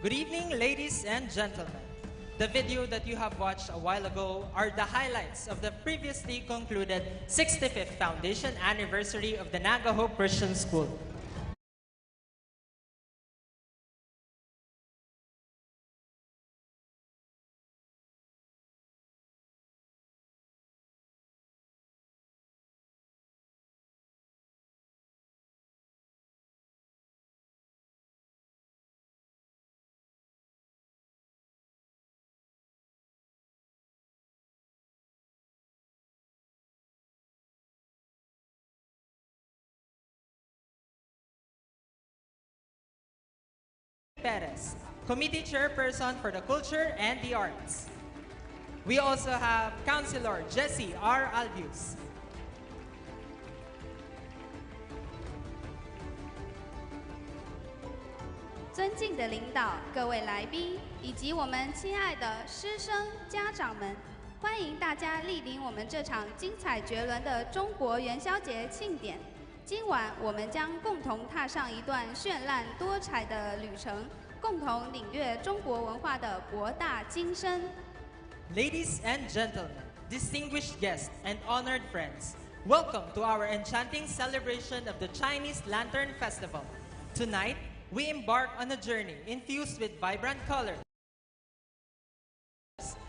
Good evening, ladies and gentlemen. The video that you have watched a while ago are the highlights of the previously concluded 65th Foundation Anniversary of the Naga Hope Christian School. Perez, Committee Chairperson for the Culture and the Arts. We also have Councilor Jesse R. Albius. 尊敬的领导、各位来宾以及我们亲爱的师生、家长们，欢迎大家莅临我们这场精彩绝伦的中国元宵节庆典。今晚我们将共同踏上一段绚烂多彩的旅程，共同领略中国文化的博大精深。Ladies and gentlemen, distinguished guests and honored friends, welcome to our enchanting celebration of the Chinese Lantern Festival. Tonight, we embark on a journey infused with vibrant colors,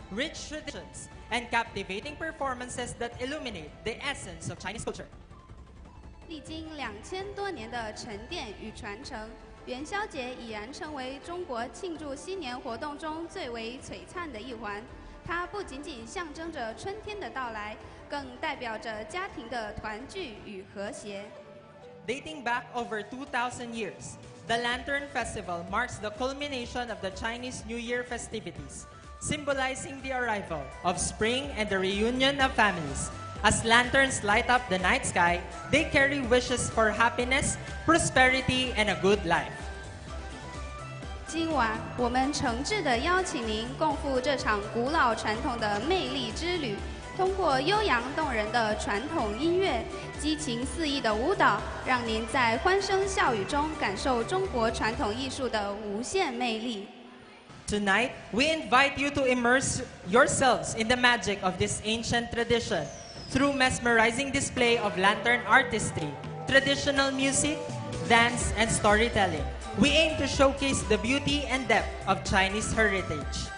rich traditions, and captivating performances that illuminate the essence of Chinese culture. 历经2000多年的沉淀与传承，元宵节已然成为中国庆祝新年活动中最为璀璨的一环。它不仅仅象征着春天的到来，更代表着家庭的团聚与和谐。Dating back over 2,000 years, the Lantern Festival marks the culmination of the Chinese New Year festivities, symbolizing the arrival of spring and the reunion of families. As lanterns light up the night sky, they carry wishes for happiness, prosperity, and a good life. 今晚，我们诚挚地邀请您共赴这场古老传统的魅力之旅。通过悠扬动人的传统音乐、激情四溢的舞蹈，让您在欢声笑语中感受中国传统艺术的无限魅力。Tonight, we invite you to immerse yourselves in the magic of this ancient tradition through mesmerizing display of lantern artistry, traditional music, dance, and storytelling. We aim to showcase the beauty and depth of Chinese heritage.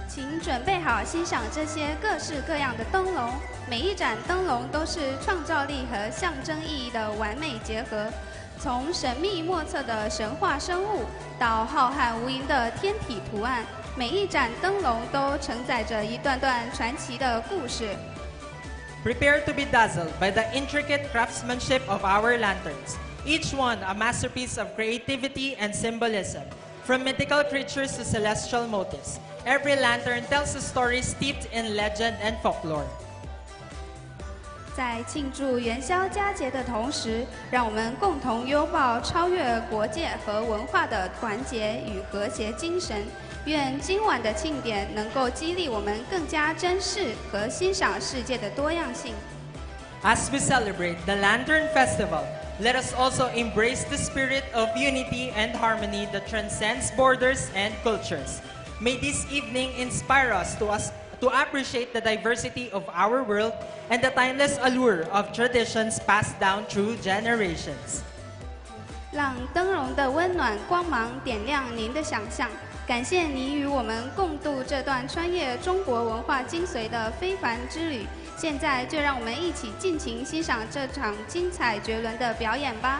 请准备好欣赏这些各式各样的灯笼，每一盏灯笼都是创造力和象征意义的完美结合。从神秘莫测的神话生物，到浩瀚无垠的天体图案，每一盏灯笼都承载着一段段传奇的故事。Prepare to be dazzled by the intricate craftsmanship of our lanterns, each one a masterpiece of creativity and symbolism. From mythical creatures to celestial motifs, every lantern tells a story steeped in legend and folklore. 在庆祝元宵佳节的同时，让我们共同拥抱超越国界和文化的团结与和谐精神。愿今晚的庆典能够激励我们更加珍视和欣赏世界的多样性。As we celebrate the Lantern Festival, let us also embrace the spirit of unity and harmony that transcends borders and cultures. May this evening inspire us to appreciate the diversity of our world and the timeless allure of traditions passed down through generations. 让灯笼的温暖光芒点亮您的想象，感谢您与我们共度这段穿越中国文化精髓的非凡之旅。现在就让我们一起尽情欣赏这场精彩绝伦的表演吧。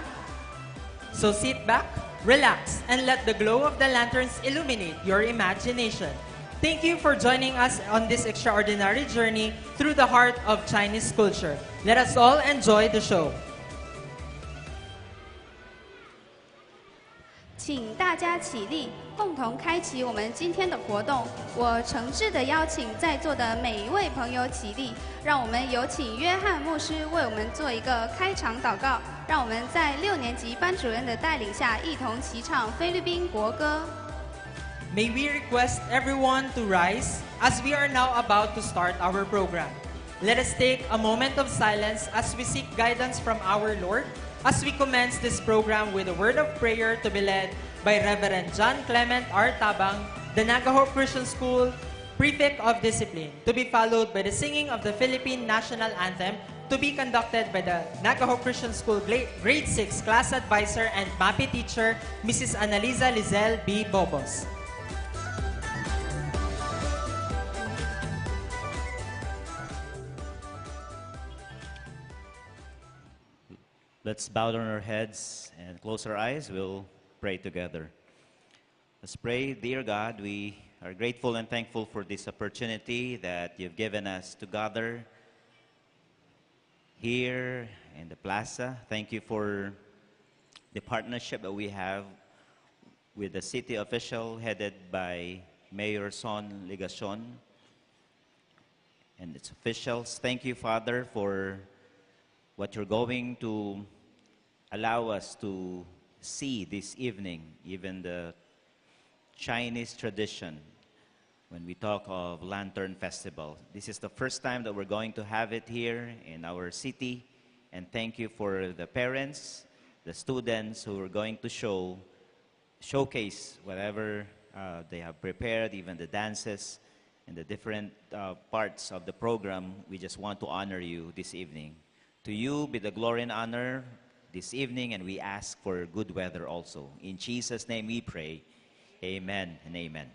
So sit back, relax, and let the glow of the lanterns illuminate your imagination. Thank you for joining us on this extraordinary journey through the heart of Chinese culture. Let us all enjoy the show. 请大家起立，共同开启我们今天的活动。我诚挚地邀请在座的每一位朋友起立，让我们有请约翰牧师为我们做一个开场祷告。让我们在6年级班主任的带领下，一同齐唱菲律宾国歌。May we request everyone to rise as we are now about to start our program. Let us take a moment of silence as we seek guidance from our Lord as we commence this program with a word of prayer to be led by Reverend John Clement R. Tabang, the Nagaho Christian School Prefect of Discipline, to be followed by the singing of the Philippine National Anthem, to be conducted by the Nagaho Christian School Grade 6 Class Advisor and MAPI teacher, Mrs. Annalisa Lizel B. Bobos. Let's bow down our heads and close our eyes. We'll pray together. Let's pray. Dear God, we are grateful and thankful for this opportunity that you've given us to gather here in the plaza. Thank you for the partnership that we have with the city official headed by Mayor Son Ligacion and its officials. Thank you, Father, for what you're going to allow us to see this evening, even the Chinese tradition, when we talk of Lantern Festival. This is the first time that we're going to have it here in our city, and thank you for the parents, the students who are going to showcase whatever they have prepared, even the dances and the different parts of the program. We just want to honor you this evening. To you be the glory and honor this evening, and we ask for good weather also. In Jesus' name we pray. Amen and amen.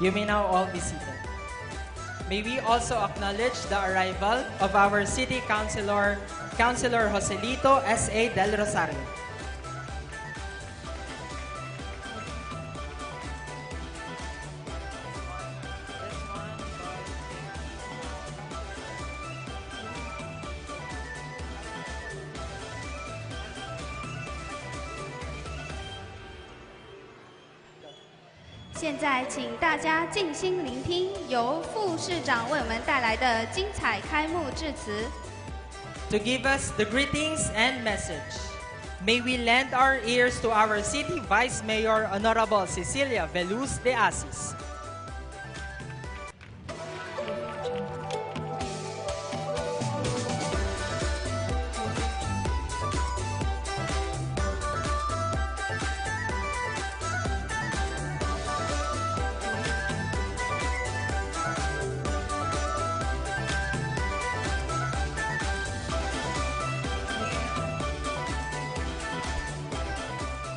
You may now all be seated. May we also acknowledge the arrival of our City Councilor, Councilor Joselito S.A. Del Rosario.现在，请大家静心聆听由副市长为我们带来的精彩开幕致辞。To give us the greetings and message, may we lend our ears to our City Vice Mayor, Honorable Cecilia Veluz de Asis.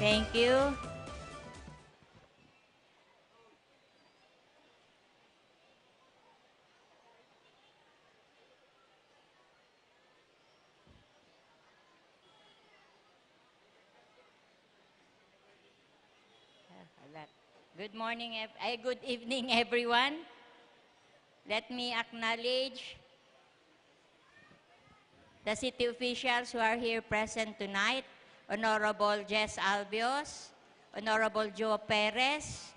Thank you. Good morning, good evening, everyone. Let me acknowledge the city officials who are here present tonight. Honorable Jess Albios, Honorable Joe Perez,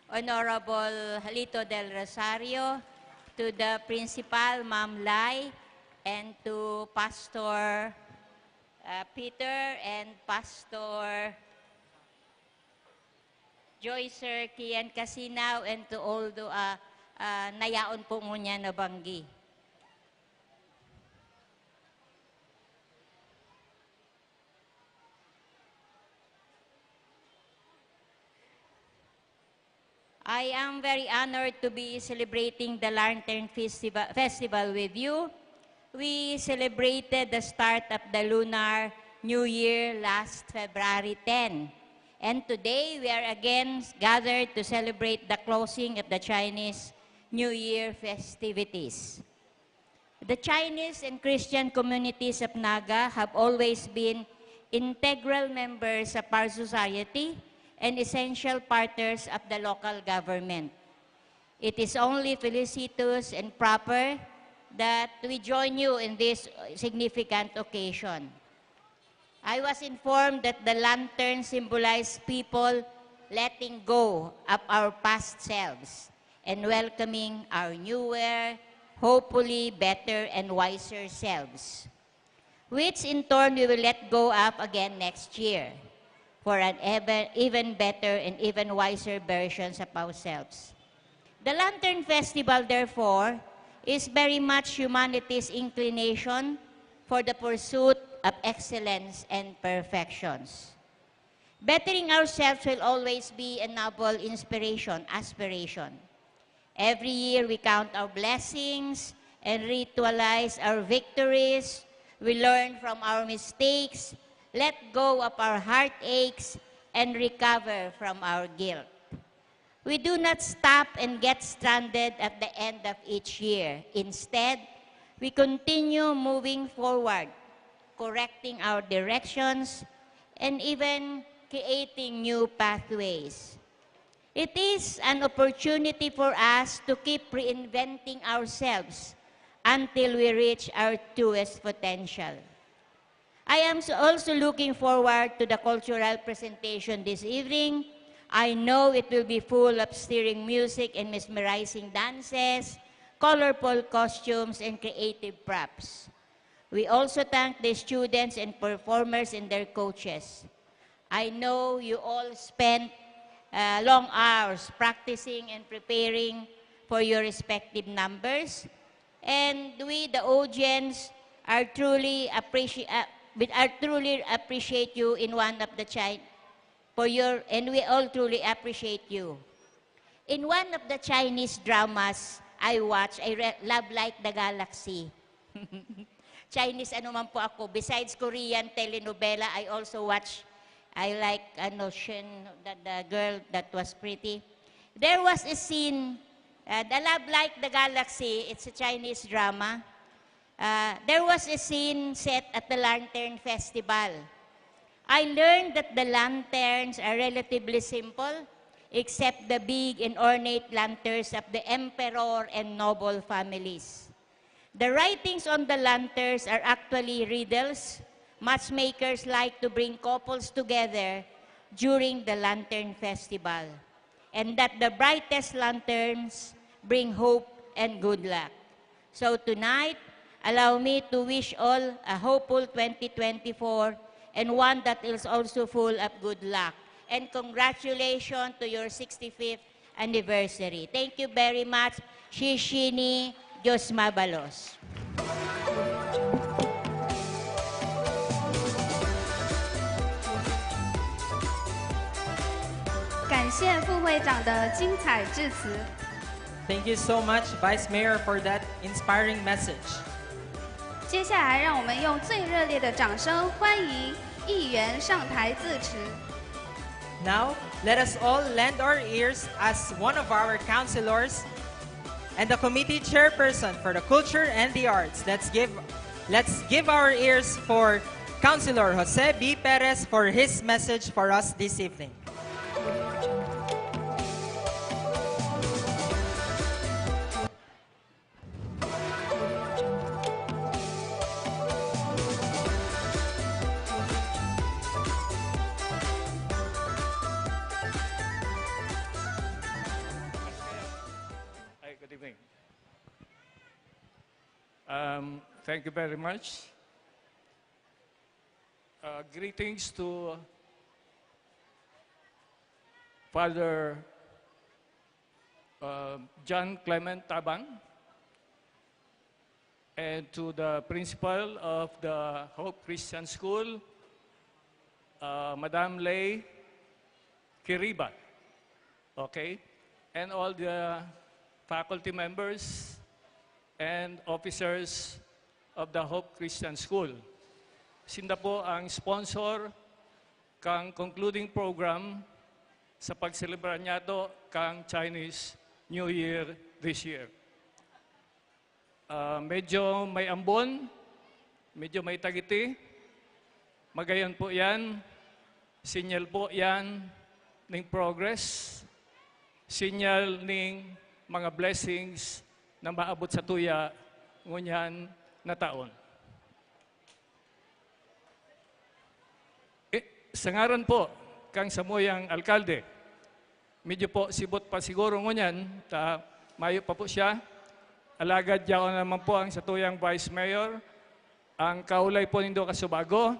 Honorable Halito Del Rosario, to the Principal, Ma'am Lai, and to Pastor Peter and Pastor Joycer Kian Casinaw, and to all the nayaon po ngunya na banggi. I am very honored to be celebrating the Lantern Festival with you. We celebrated the start of the Lunar New Year last February 10. And today we are again gathered to celebrate the closing of the Chinese New Year festivities. The Chinese and Christian communities of Naga have always been integral members of our society and essential partners of the local government. It is only felicitous and proper that we join you in this significant occasion. I was informed that the lantern symbolized people letting go of our past selves and welcoming our newer, hopefully better and wiser selves, which in turn we will let go of again next year for an even better and even wiser versions of ourselves. The Lantern Festival, therefore, is very much humanity's inclination for the pursuit of excellence and perfections. Bettering ourselves will always be a noble aspiration. Every year we count our blessings and ritualize our victories. We learn from our mistakes, let go of our heartaches, and recover from our guilt. We do not stop and get stranded at the end of each year. Instead, we continue moving forward, correcting our directions, and even creating new pathways. It is an opportunity for us to keep reinventing ourselves until we reach our truest potential. I am also looking forward to the cultural presentation this evening. I know it will be full of stirring music and mesmerizing dances, colorful costumes, and creative props. We also thank the students and performers and their coaches. I know you all spent long hours practicing and preparing for your respective numbers. And we, the audience, are truly appreciate you in one of the and we all truly appreciate you. In one of the Chinese dramas I watch, Love Like the Galaxy. Chinese ano man po ako. Besides Korean telenovela, I also watch, I like Shen, the girl that was pretty. There was a scene, the Love Like the Galaxy, it's a Chinese drama. There was a scene set at the Lantern Festival. I learned that the lanterns are relatively simple, except the big and ornate lanterns of the emperor and noble families. The writings on the lanterns are actually riddles. Matchmakers like to bring couples together during the Lantern Festival, and that the brightest lanterns bring hope and good luck. So tonight, allow me to wish all a hopeful 2024 and one that is also full of good luck. And congratulations to your 65th anniversary. Thank you very much. Shishini Diyos Mabalos. 感谢副会长的精彩致辞。Thank you so much, Vice Mayor, for that inspiring message. 接下来，让我们用最热烈的掌声欢迎议员上台致辞。Now, let us all lend our ears as one of our councilors and the committee chairperson for the culture and the arts. Let's give our ears for Councilor Jose B. Perez for his message for us this evening. Good evening. Thank you very much. Greetings to Father John Clement Tabang and to the principal of the Hope Christian School, Madam Lei Kiriba. Okay? and all the faculty members and officers of the Hope Christian School. Sinda po ang sponsor kang concluding program sa pagselebrar niya to kang Chinese New Year this year. Medyo may ambon, medyo may tagiti. Magayon po yan. Sinyal po yan ng progress. Sinyal ng mga blessings na maabot sa tuya ngunyan na taon. Sa ngaran po, kang samuyang alkalde, medyo po sibot pa siguro ngunyan, mayo pa po siya. Alagad yaon naman po ang satuyang Vice Mayor, ang kaulay po nindo Kasubago,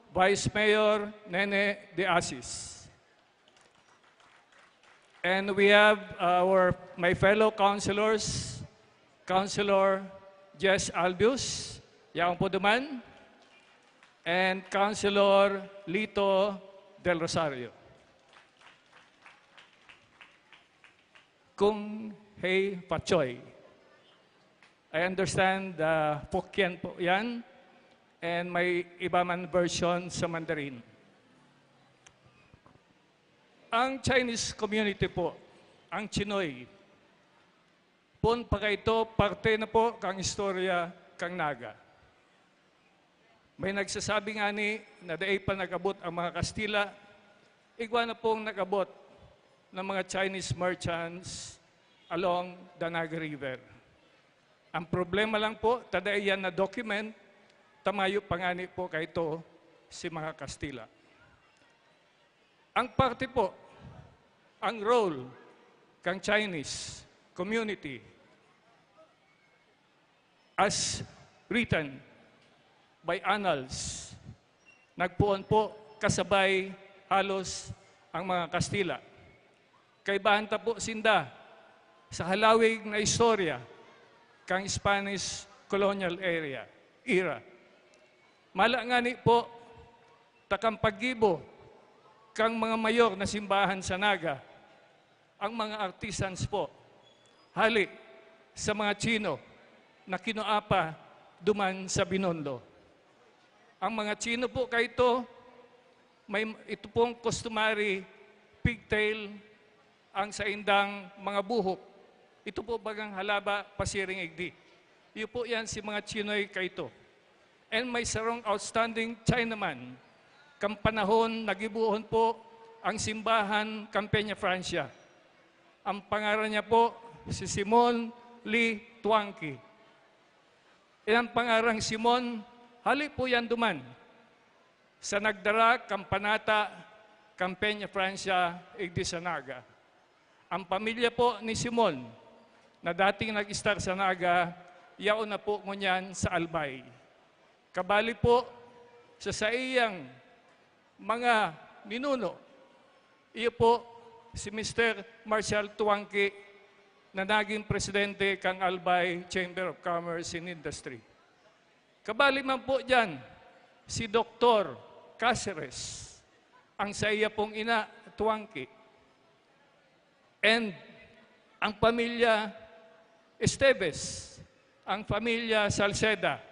Vice Mayor Nene De Asis. And we have my fellow councilors, Councilor Jess Albius, yaon po duman, and Councilor Lito Del Rosario. Kung Hei Pachoy. I understand Hokkien po yan, and may iba man version sa Mandarin. Ang Chinese community po, ang Chinoy, pun pa ito, parte na po kang istorya kang Naga. May nagsasabi nga ni na daay pa nag-abot ang mga Kastila, igwa na pong nag-abot ng mga Chinese merchants along the Naga River. Ang problema lang po, taday yan na document, tamayo pangani po kay ito si mga Kastila. Ang parte po, ang role kang Chinese community as written by annals, nagpuon po kasabay halos ang mga Kastila. Kaibahanta po sinda sa halawig na istorya kang Spanish colonial era. Mala nga ni po, takang paggibo kang mga mayor na simbahan sa Naga, ang mga artisans po, hali sa mga Chino na kinuapa duman sa Binondo. Ang mga Chino po kaito, ito pong customary pigtail ang sa indang mga buhok. Ito po bagang halaba pasiring igdi. Iyo po yan si mga Chinoy kaito. And may sarong outstanding Chinaman. Kang panahon, nagibuhon po ang simbahan Campenya, Francia. Ang pangalan niya po, si Simon Li Tuangqi. Ang pangarang Simon, hali po yan duman. Sa nagdara, Kampanata, Campenya, Francia, igdi sa Naga. Ang pamilya po ni Simon, na dating nag-start sa Naga, yaon na po ngunyan sa Albay. Kabali po sa saiyang mga ninuno, iyo po si Mr. Marshall Tuangqi na naging presidente kang Albay Chamber of Commerce and Industry. Kabali man po dyan si Dr. Caceres, ang sa iya pong ina Tuangqi. And ang pamilya Esteves, ang pamilya Salceda,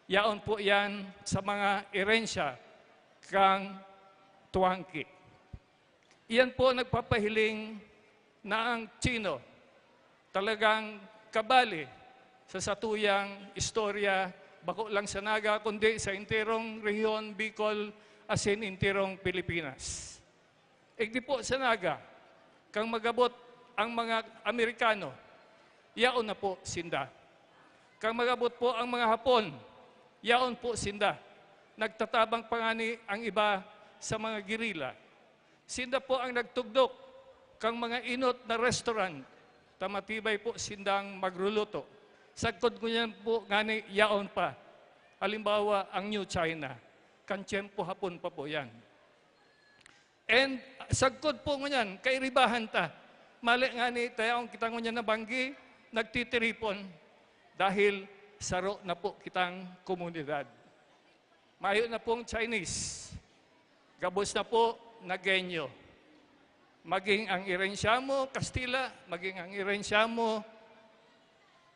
yaon po yan sa mga erensya kang Tuangqi. Iyan po nagpapahiling na ang Chino talagang kabali sa satuyang istorya, bako lang sa Naga, kundi sa intirong rehiyon Bicol, as in intirong Pilipinas. Igdi po sa Naga, kang magabot ang mga Amerikano, yaon na po sinda. Kang magabot po ang mga Hapon, yaon po sinda. Nagtatabang pangani ang iba sa mga gerilla. Sinda po ang nagtugdok kang mga inot na restaurant. Tamatibay po sindang magluluto. Sagkod ko yan po ngani yaon pa. Halimbawa ang New China. Kan tiyempo Hapon pa po yan. And sagkod po ngunyan, kairibahan ta. Mali nga ni tayong kita ngunyan na banggi, nagtitiripon dahil saro na po kitang komunidad. Mayo na pong Chinese. Gabos na po na Genyo. maging ang Irensyamo Kastila, maging ang Irensyamo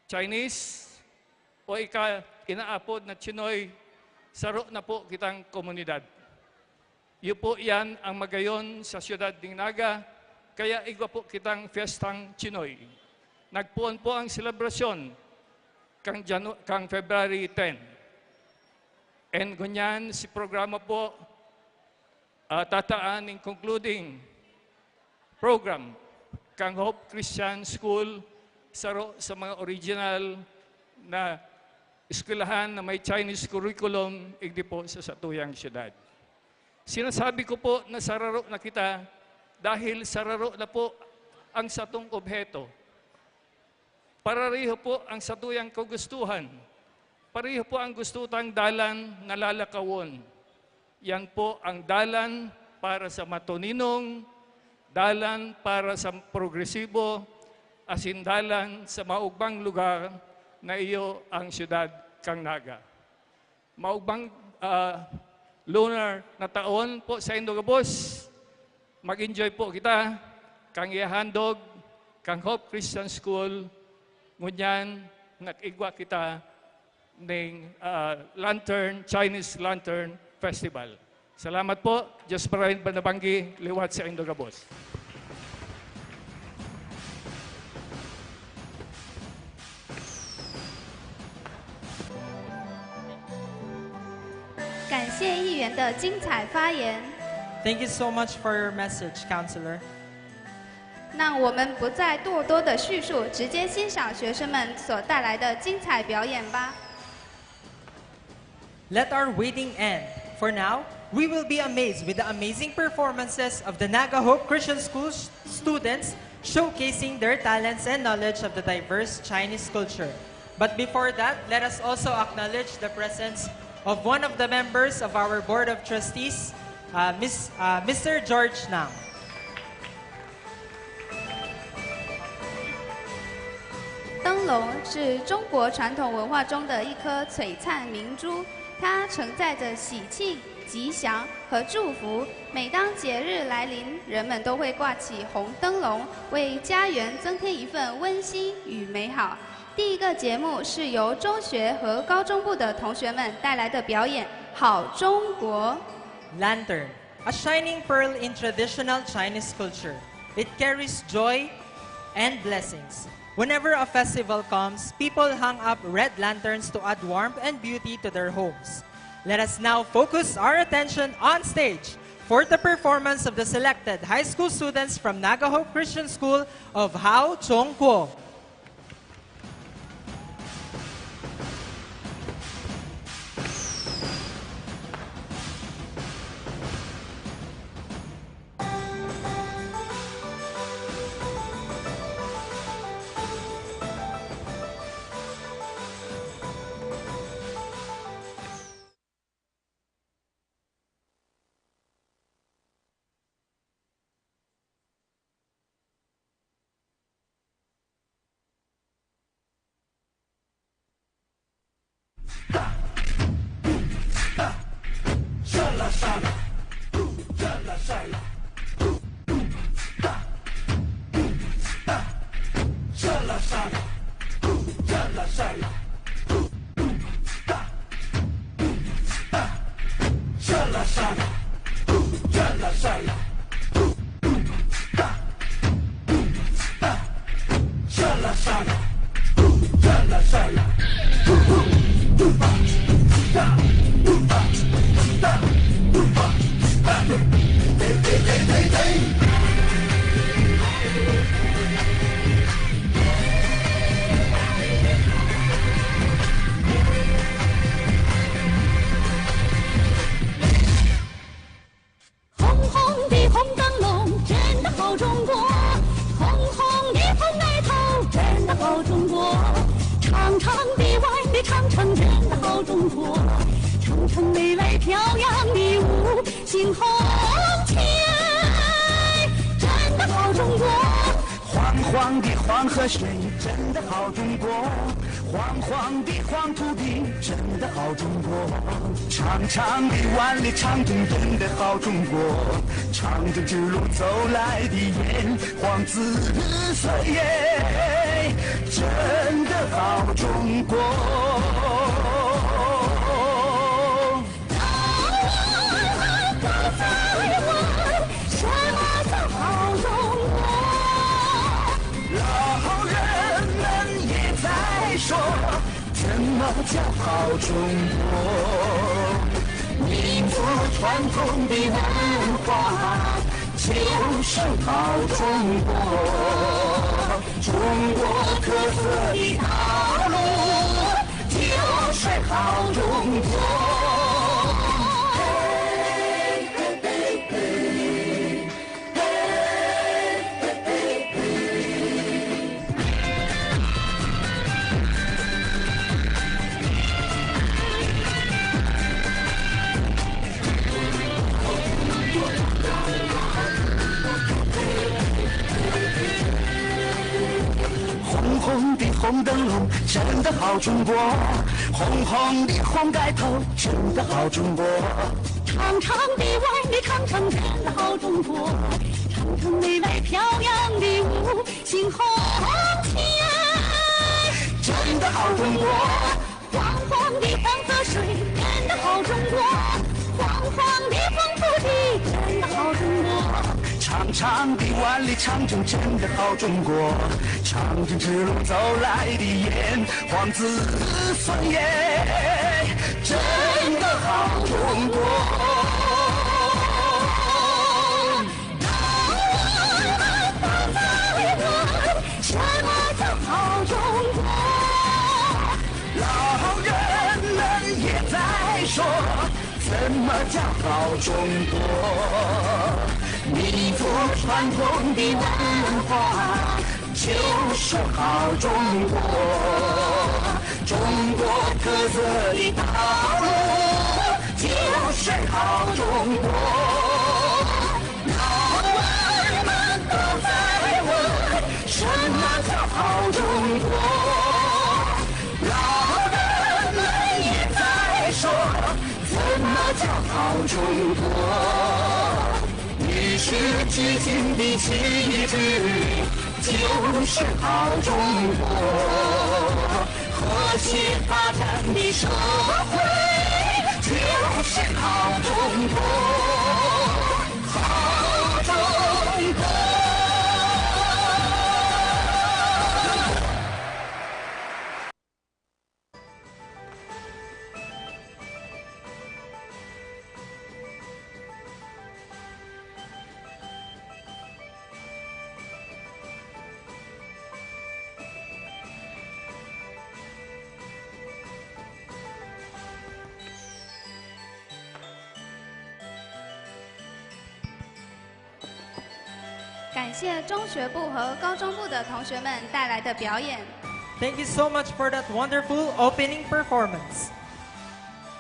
Chinese, o inaapod na Chinoy, saro na po kitang komunidad. Iyo po yan ang magayon sa siyudad ng Naga, kaya igwa po kitang Fiestang Chinoy. Nagpuon po ang selebrasyon kang February 10. And ganyan si programa po tataan in concluding program kang Hope Christian School saro sa mga original na eskwelahan na may Chinese curriculum igdi po sa satuyang siyudad. Sinasabi ko po na sararo na kita dahil sararo na po ang satong obheto. Pareho po ang satuyang kagustuhan. Pareho po ang gustutang dalan na lalakawon. Yan po ang dalan para sa matuninong, dalan para sa progresibo, asin dalan sa maugbang lugar na iyo ang siyudad kang Naga. Maugbang lunar na taon po sa Indogabos, mag-enjoy po kita kang ihandog, kang Hope Christian School, ngunyan nag-igwa kita ng Chinese Lantern Festival. Salamat po. Diyos parahin banabanggi, liwat sa Indogabos. 感谢议员的精彩发言。 Thank you so much for your message, Counselor. 那我们不再多多的叙述，直接欣赏学生们所带来的精彩表演吧。 Let our waiting end. For now, we will be amazed with the amazing performances of the Naga Hope Christian School students showcasing their talents and knowledge of the diverse Chinese culture. But before that, let us also acknowledge the presence of one of the members of our Board of Trustees, Mr. George Nam. 灯笼是中国传统文化中的一颗璀璨明珠，它承载着喜庆、吉祥和祝福。每当节日来临，人们都会挂起红灯笼，为家园增添一份温馨与美好。第一个节目是由中学和高中部的同学们带来的表演《好中国》。 Lantern, a shining pearl in traditional Chinese culture. It carries joy and blessings. Whenever a festival comes, people hang up red lanterns to add warmth and beauty to their homes. Let us now focus our attention on stage for the performance of the selected high school students from Naga Hope Christian School of Hao Chongguo. 黄的黄河水，真的好中国；黄黄的黄土地，真的好中国；长长的万里长征，真的好中国；长征之路走来的炎黄子孙耶，真的好中国。什么叫好中国？老人们也在说，什么叫好中国？民族传统的文化就是好中国，中国特色的道路就是好中国。红红的红灯笼，真的好中国；红红的红盖头，真的好中国；长长的万里长城，真的好中国；长城妹妹飘扬的五星红旗，真的好中国；黄黄的黄河水，真的好中国；黄黄的黄土地，真的好中国。长长的万里长征，真的好中国；长征之路走来的炎黄子孙耶，真的好中国。什么叫好中国？老人们也在说，怎么叫好中国？民族传统的文化就是好中国，中国特色的道路就是好中国。老人们都在问，什么叫好中国？老人们也在说，怎么叫好中国？与时俱进的旗帜就是好中国，和谐发展的社会就是好中国，好中国。感谢中学部和高中部的同学们带来的表演。Thank you so much for that wonderful opening performance.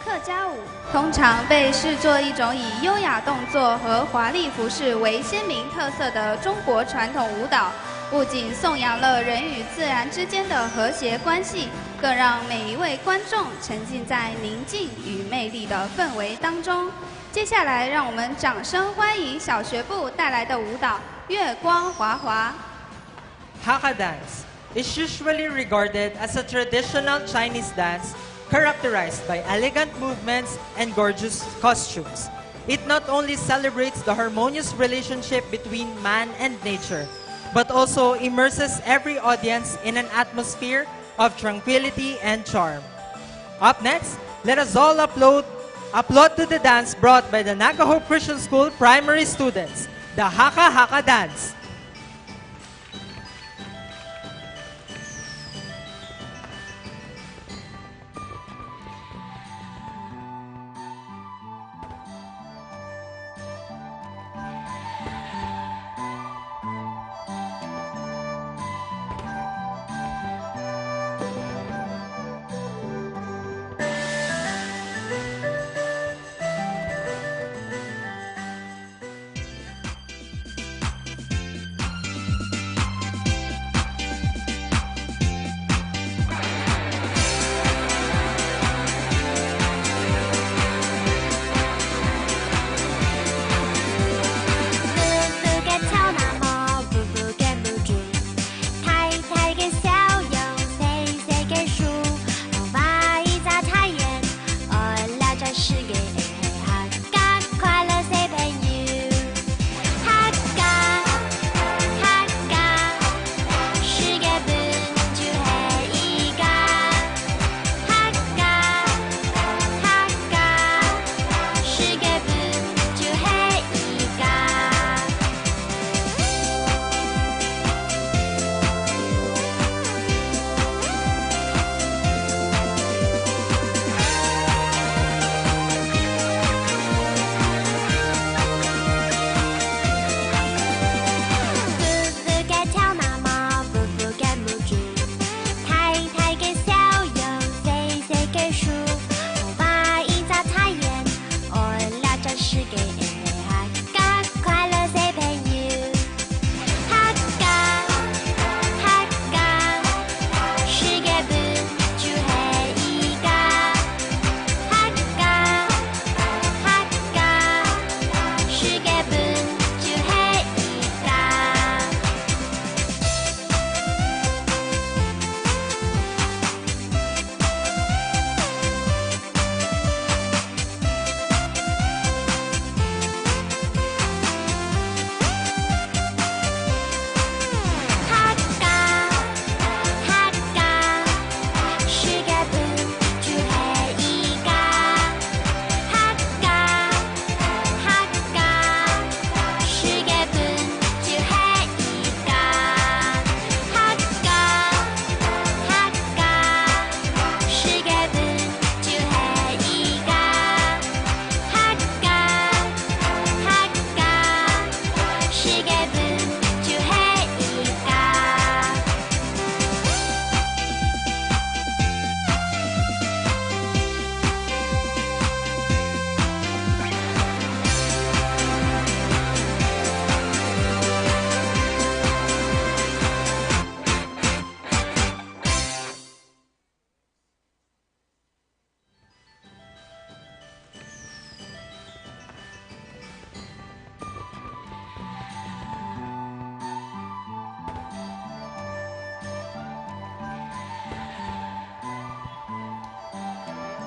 客家舞通常被视作一种以优雅动作和华丽服饰为鲜明特色的中国传统舞蹈，不仅颂扬了人与自然之间的和谐关系，更让每一位观众沉浸在宁静与魅力的氛围当中。接下来，让我们掌声欢迎小学部带来的舞蹈《月光华华》。Hakka dance is usually regarded as a traditional Chinese dance characterized by elegant movements and gorgeous costumes. It not only celebrates the harmonious relationship between man and nature, but also immerses every audience in an atmosphere of tranquility and charm. Up next, let us all applaud to the dance brought by the Nagahope Christian School primary students, the Hakka Hakka dance.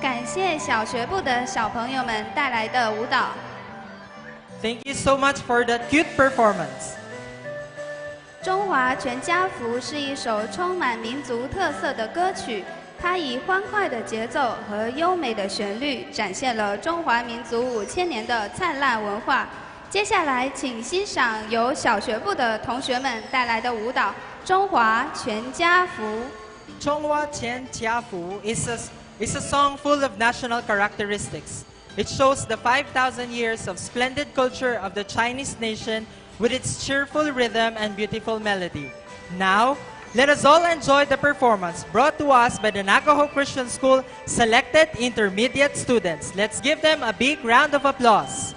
感谢小学部的小朋友们带来的舞蹈。Thank you so much for that cute performance. 中华全家福是一首充满民族特色的歌曲，它以欢快的节奏和优美的旋律，展现了中华民族5000年的灿烂文化。接下来，请欣赏由小学部的同学们带来的舞蹈《中华全家福》。 Chonghua Qian Tia Fu is a song full of national characteristics. It shows the 5,000 years of splendid culture of the Chinese nation with its cheerful rhythm and beautiful melody. Now, let us all enjoy the performance brought to us by the Nagaho Christian School selected intermediate students. Let's give them a big round of applause.56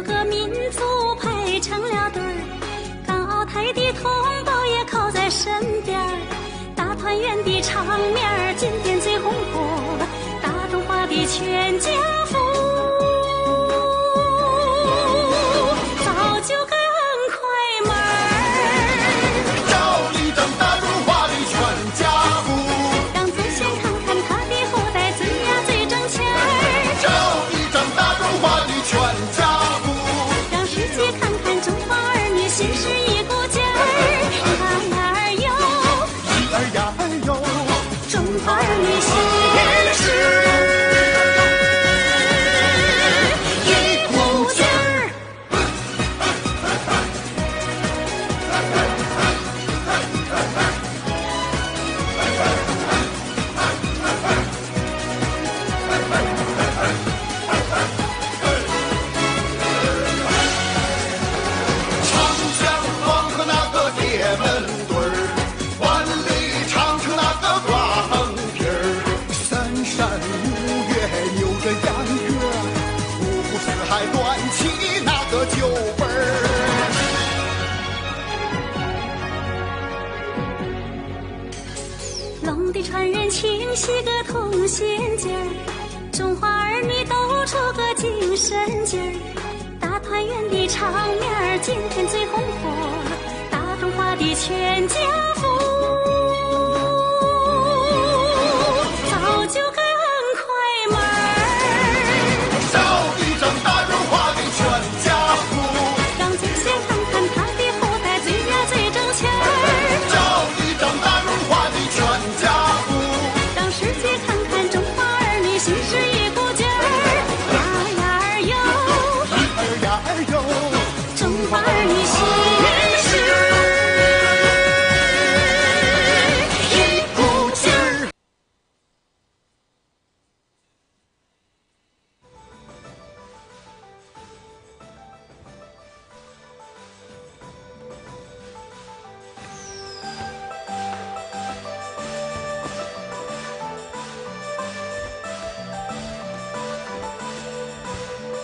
个民族排成了队儿，港澳台的同胞也靠在身边儿，大团圆的场面儿今天最红火，大中华的全家福，早就该摁快门儿，照一张大中华的全家福，让祖先看看他的后代最呀最挣钱儿，照一张大中华的全家福。 让世界看看中华儿女心是一股劲儿，呀呀儿哟，一儿呀儿哟，中华儿女心是一股劲儿。长江黄河那个铁门墩儿，万里长城那个挂横皮儿，三山五岳扭着秧歌，五湖四海端起那个酒杯儿。 龙的传人情系个同心劲儿，中华儿女都出个精神劲儿，大团圆的场面儿今天最红火，大中华的全家福，早就该摁快门儿，照一张大中华的全家福，让祖先看看他的后代最呀最挣钱儿，照一张大中华的全家福。 让世界看看中华儿女心是一股劲儿，呀呀儿哟，一儿呀儿哟，中华儿女心是一股劲儿。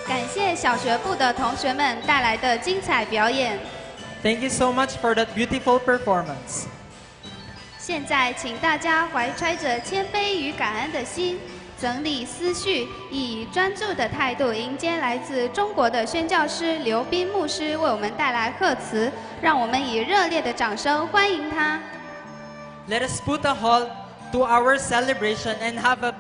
感谢小学部的同学们带来的精彩表演。 Thank you so much for that beautiful performance. 现在，请大家怀揣着谦卑与感恩的心，整理思绪，以专注的态度迎接来自中国的宣教师刘斌牧师为我们带来贺词，让我们以热烈的掌声欢迎他。 Let us put a halt to our celebration and have a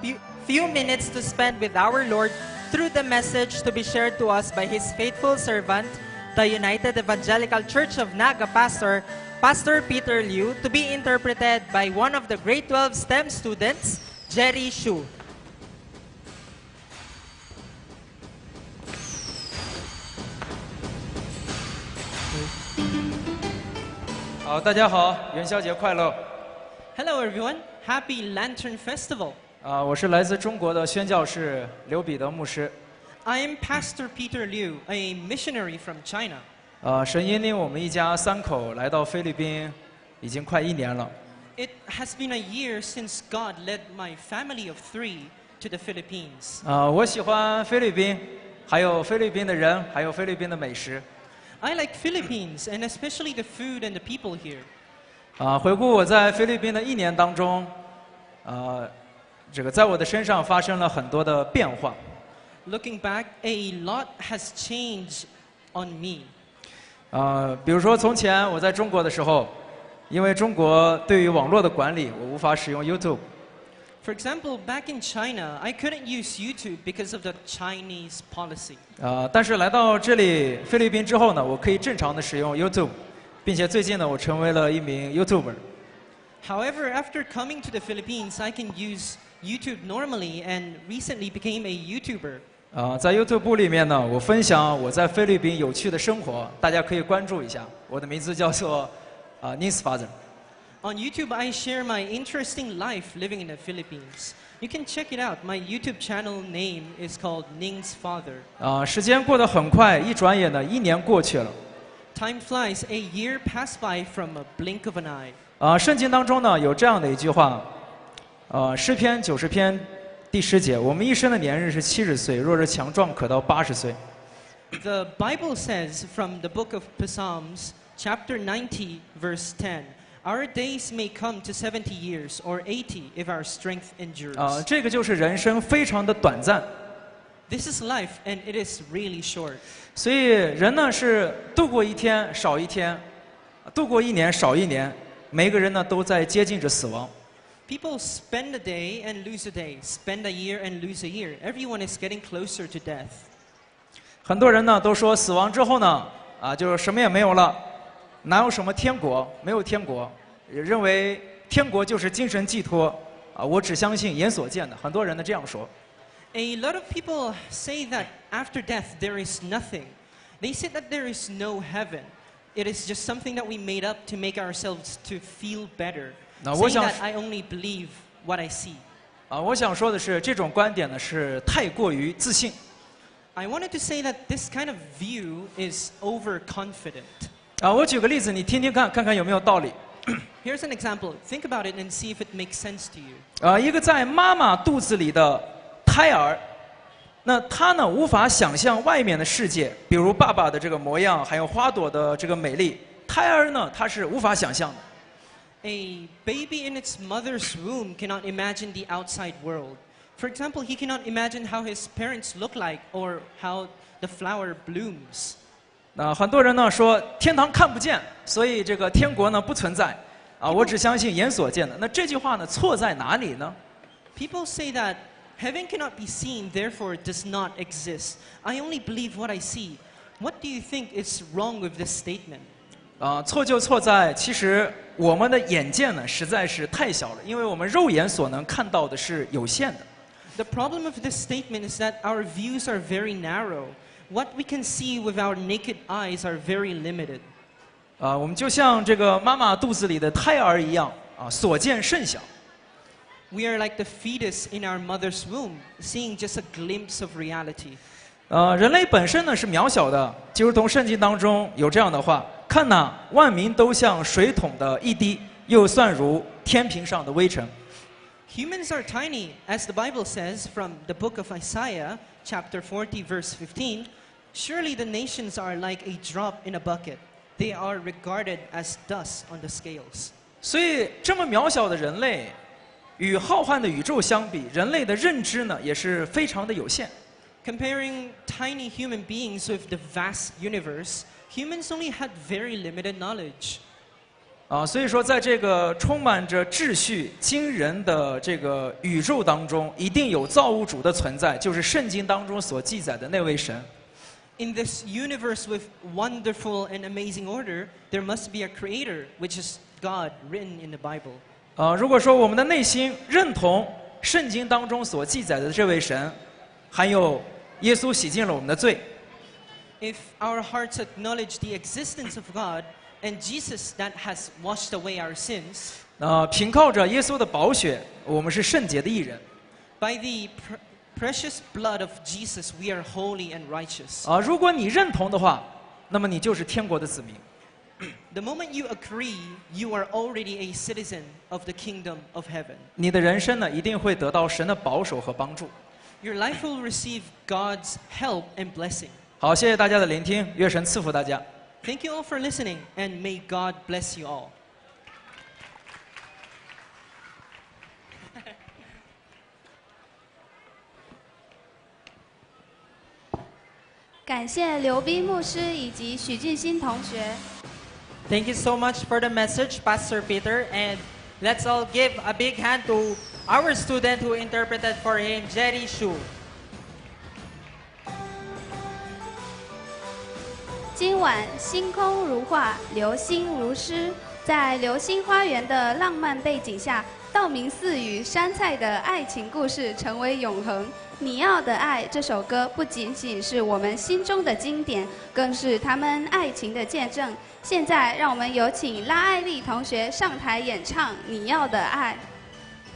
few minutes to spend with our Lord through the message to be shared to us by His faithful servant, the United Evangelical Church of Naga Pastor Peter Liu, to be interpreted by one of the grade 12 STEM students, Jerry Shu. 好，大家好，元宵节快乐！ Hello everyone, Happy Lantern Festival. 我是来自中国的宣教士刘彼得牧师。 I am Pastor Peter Liu, a missionary from China. 神引领我们一家3口来到菲律宾，已经快1年了。 It has been a year since God led my family of 3 to the Philippines. 我喜欢菲律宾，还有菲律宾的人，还有菲律宾的美食。 I like Philippines and especially the food and the people here. 回顾我在菲律宾的1年当中，这个在我的身上发生了很多的变化。 Looking back, a lot has changed on me. 比如说从前我在中国的时候，因为中国对于网络的管理，我无法使用 YouTube。 For example, back in China, I couldn't use YouTube because of the Chinese policy. 但是来到这里菲律宾之后呢，我可以正常的使用 YouTube， 并且最近呢，我成为了一名 YouTuber。 However, after coming to the Philippines, I can use YouTube normally and recently became a YouTuber. 在 YouTube 部里面呢，我分享我在菲律宾有趣的生活，大家可以关注一下。我的名字叫做Ning's Father。 On YouTube, I share my interesting life living in the Philippines. You can check it out. My YouTube channel name is called Ning's Father. 时间过得很快，一转眼呢，1年过去了。 Time flies. A year passed by from a blink of an eye. 圣经当中呢有这样的一句话，诗篇90篇第10节，我们一生的年日是70岁，若是强壮，可到80岁。 The Bible says from the book of Psalms, chapter 90, verse 10, our days may come to 70 years or 80 if our strength endures. 这个就是人生非常的短暂。 This is life and it is really short. 所以人呢是度过1天少1天，度过1年少1年，每个人呢都在接近着死亡。 People spend a day and lose a day, spend a year and lose a year. Everyone is getting closer to death. 很多人呢都说死亡之后呢，就是什么也没有了，哪有什么天国？没有天国，认为天国就是精神寄托。我只相信眼所见的。很多人呢这样说。 A lot of people say that after death there is nothing. They say that there is no heaven. It is just something that we made up to make ourselves to feel better. 我 Saying 想 that I only believe what I see. 我想说的是，这种观点呢是太过于自信。 I wanted to say that this kind of view is overconfident. 我举个例子，你听听看，看看有没有道理。 Here's an example. Think about it and see if it makes sense to you. 一个在妈妈肚子里的胎儿，那他呢无法想象外面的世界，比如爸爸的这个模样，还有花朵的这个美丽。胎儿呢，他是无法想象的。 A baby in its mother's womb cannot imagine the outside world. For example, he cannot imagine how his parents look like or how the flower blooms. 很多人呢说天堂看不见，所以这个天国呢不存在。我只相信眼所见的。那这句话呢错在哪里呢？ People say that heaven cannot be seen, therefore it does not exist. I only believe what I see. What do you think is wrong with this statement? 错就错在，其实我们的眼界呢实在是太小了，因为我们肉眼所能看到的是有限的。 The problem of this statement is that our views are very narrow. What we can see with our naked eyes are very limited. 我们就像这个妈妈肚子里的胎儿一样，所见甚小。 We are like the fetus in our mother's womb, seeing just a glimpse of reality. 人类本身呢是渺小的，就如同圣经当中有这样的话：看哪，万民都像水桶的一滴，又算如天平上的微尘。 Humans are tiny, as the Bible says from the book of Isaiah, chapter 40, verse 15. Surely the nations are like a drop in a bucket. They are regarded as dust on the scales. 所以这么渺小的人类，与浩瀚的宇宙相比，人类的认知呢也是非常的有限。 Comparing tiny human beings with the vast universe, humans only had very limited knowledge. 所以说，在这个充满着秩序、惊人的这个宇宙当中，一定有造物主的存在，就是圣经当中所记载的那位神。 In this universe with wonderful and amazing order, there must be a creator, which is God, written in the Bible. 如果说我们的内心认同圣经当中所记载的这位神，还有耶稣洗净了我们的罪。 If our hearts acknowledge the existence of God and Jesus that has washed away our sins, 凭靠着耶稣的宝血，我们是圣洁的义人。 by the precious blood of Jesus, we are holy and righteous. 如果你认同的话，那么你就是天国的子民。 The moment you agree, you are already a citizen of the kingdom of heaven. 你的人生呢，一定会得到神的保守和帮助。 Your life will receive God's help and blessing. 好，谢谢大家的聆听，愿神赐福大家。 Thank you all for listening, and may God bless you all. 感谢刘斌牧师以及许俊新同学。 Thank you so much for the message, Pastor Peter, and let's all give a big hand to our student who interpreted for him, Jerry Shu. 今晚星空如画，流星如诗，在流星花园的浪漫背景下，道明寺与杉菜的爱情故事成为永恒。你要的爱这首歌不仅仅是我们心中的经典，更是他们爱情的见证。现在，让我们有请拉艾丽同学上台演唱《你要的爱》。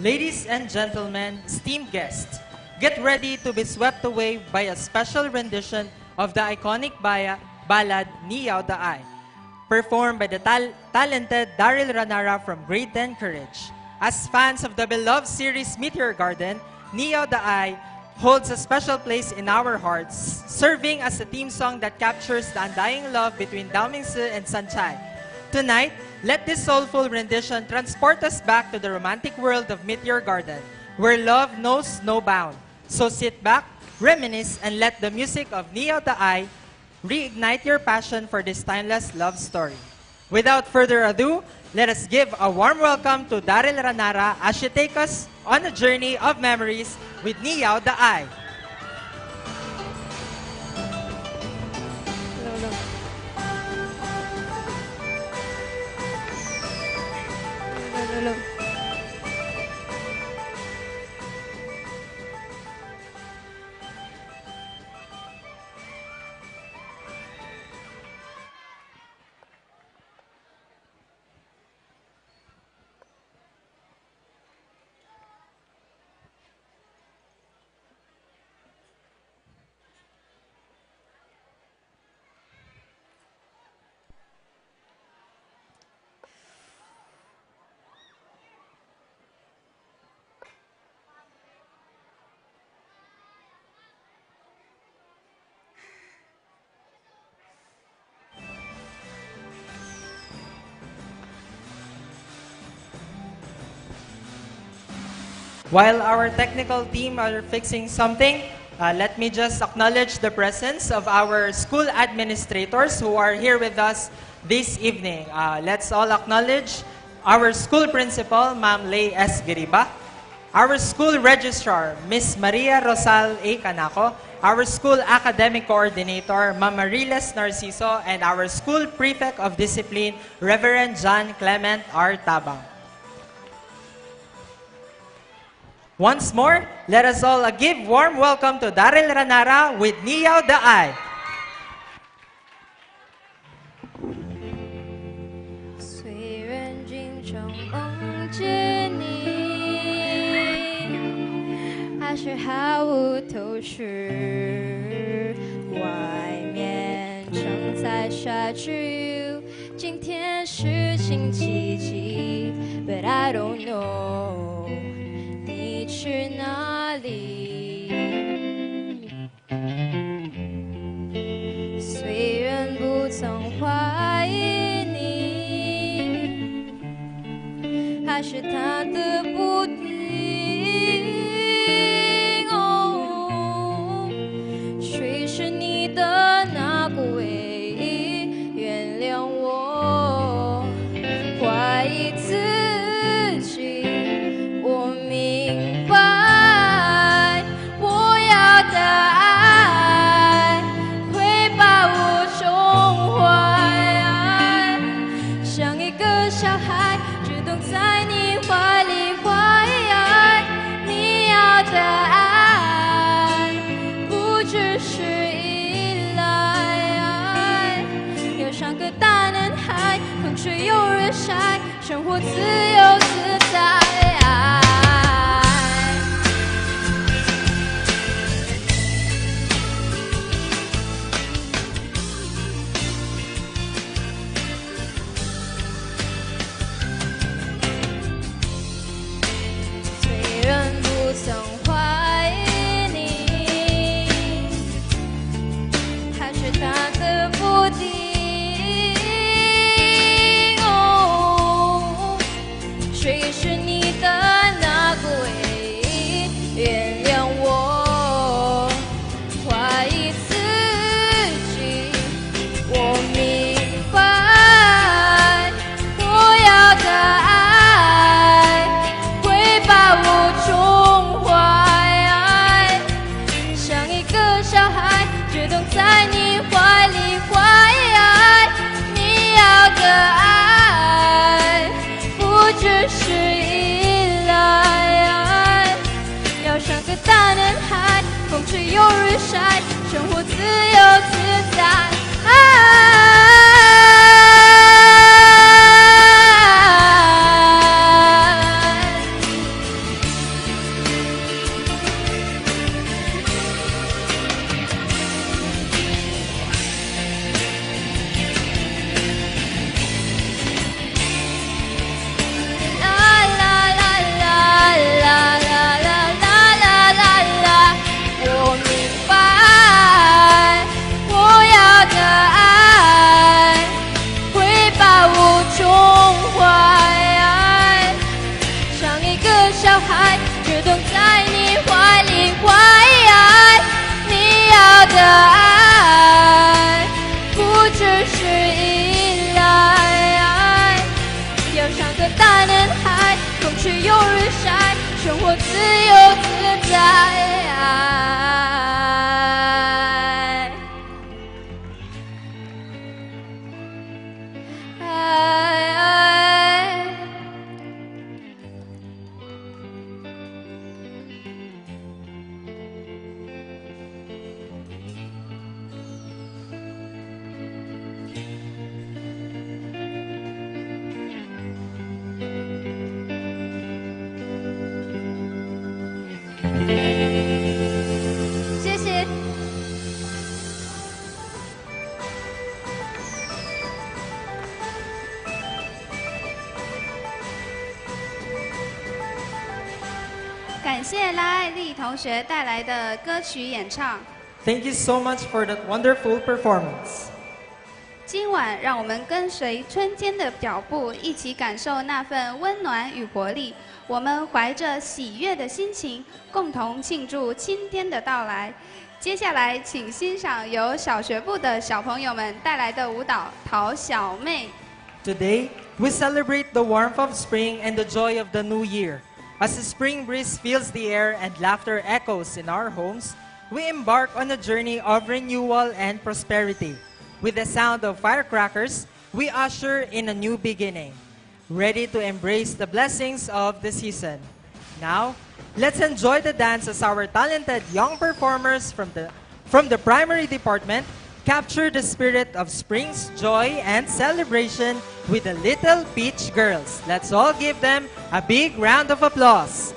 Ladies and gentlemen, esteemed guests, get ready to be swept away by a special rendition of the iconic ballad Ni Yao Da Ai, performed by the talented Daryl Ranara from Grade 10 Courage. As fans of the beloved series Meteor Garden, Ni Yao Da Ai holds a special place in our hearts, serving as a theme song that captures the undying love between Dao Mingsi and Sanchai. Tonight, let this soulful rendition transport us back to the romantic world of Meteor Garden, where love knows no bound. So sit back, reminisce, and let the music of Ni Yao Da Ai reignite your passion for this timeless love story. Without further ado, let us give a warm welcome to Daryl Ranara as she takes us on a journey of memories with Ni Yao Da Ai. While our technical team are fixing something, let me just acknowledge the presence of our school administrators who are here with us this evening. Let's all acknowledge our school principal, Ma'am Lay S. Giriba, our school registrar, Miss Maria Rosal A. Canaco, our school academic coordinator, Ma'am Mariles Narciso, and our school prefect of discipline, Reverend John Clement R. Tabang. Once more, let us all give warm welcome to Daryl Ranara with Ni Yao Da Ai. 虽然经常梦见你，还是毫无头绪。外面正在下雨，今天是星期几 ？But I don't know。 你去哪里？虽然不曾怀疑你，还是他的不定。哦，谁是你的那个唯一？原谅我怀疑自己。 我明白，我要的爱会把我宠坏，像一个小孩，只懂在你怀里怀。你自由自在。虽然不曾怀你，还是他的不敌。哦，谁是你的那个唯一？原谅我怀疑自己，我明白我要的爱会把我宠坏，像一个小孩只懂在你怀里怀。你要的爱不只是依赖，要像个大男孩，风吹又日晒，生活自由自在。我明白，我要的爱会把我宠坏，像一个小孩只懂在你怀里怀。你要的爱不只是依赖，要像个大男孩，风吹又日晒，生活自由自在。谢谢。感谢拉艾丽同学带来的歌曲演唱。Thank you so much for that wonderful performance. 今晚，让我们跟随春天的脚步，一起感受那份温暖与活力。我们怀着喜悦的心情，共同庆祝春天的到来。接下来，请欣赏由小学部的小朋友们带来的舞蹈《讨小妹》。 Today, we celebrate the warmth of spring and the joy of the new year. As the spring breeze fills the air and laughter echoes in our homes, we embark on a journey of renewal and prosperity. With the sound of firecrackers, we usher in a new beginning, ready to embrace the blessings of the season. Now, let's enjoy the dance as our talented young performers from the primary department capture the spirit of spring's joy and celebration with the Little Peach Girls. Let's all give them a big round of applause.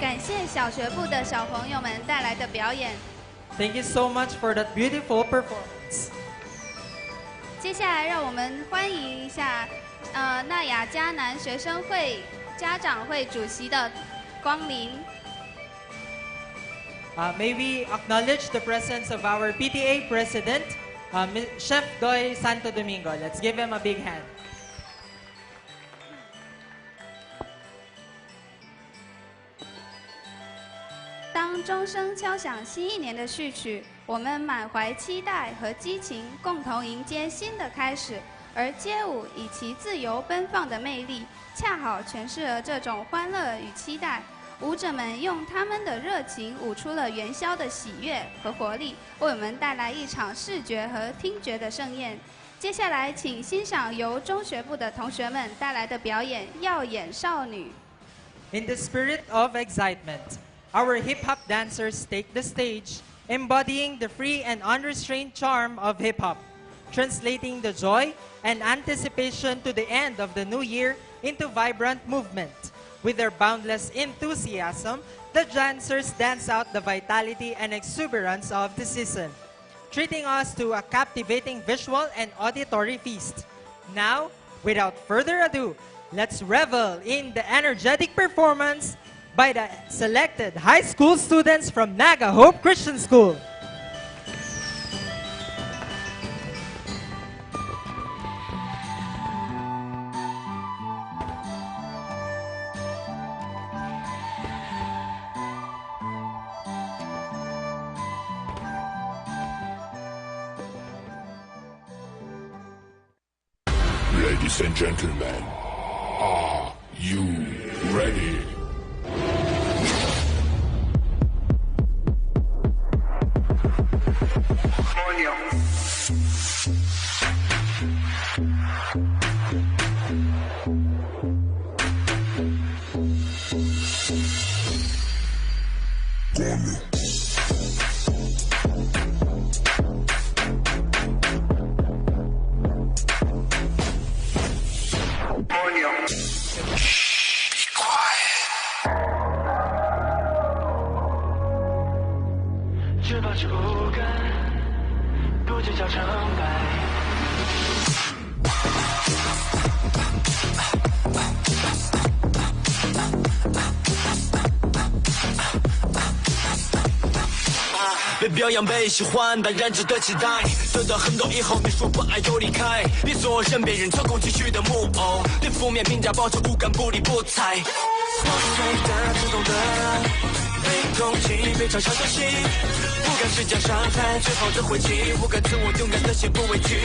感谢小学部的小朋友们带来的表演。Thank you so much for that beautiful performance. 接下来，让我们欢迎一下纳雅迦南学生会家长会主席的光临。May we acknowledge the presence of our PTA President, Chef Doy Santo Domingo. Let's give him a big hand. 当钟声敲响新一年的序曲，我们满怀期待和激情，共同迎接新的开始。而街舞以其自由奔放的魅力，恰好诠释了这种欢乐与期待。舞者们用他们的热情舞出了元宵的喜悦和活力，为我们带来一场视觉和听觉的盛宴。接下来，请欣赏由中学部的同学们带来的表演《耀眼少女》。In the spirit of excitement, our hip-hop dancers take the stage, embodying the free and unrestrained charm of hip-hop, translating the joy and anticipation to the end of the new year into vibrant movement. With their boundless enthusiasm, the dancers dance out the vitality and exuberance of the season, treating us to a captivating visual and auditory feast. Now, without further ado, let's revel in the energetic performance by the selected high school students from Naga Hope Christian School. Ladies and gentlemen, are you ready?被表扬被喜欢，当然值得期待。得到很多以后，别说不爱就离开，别做任别人操控情绪的木偶，对负面评价保持无感，不理不睬。破碎的、自动的，被攻击，被嘲笑的心，不敢施加伤害，最好的回击，不敢自我勇敢的写不畏惧。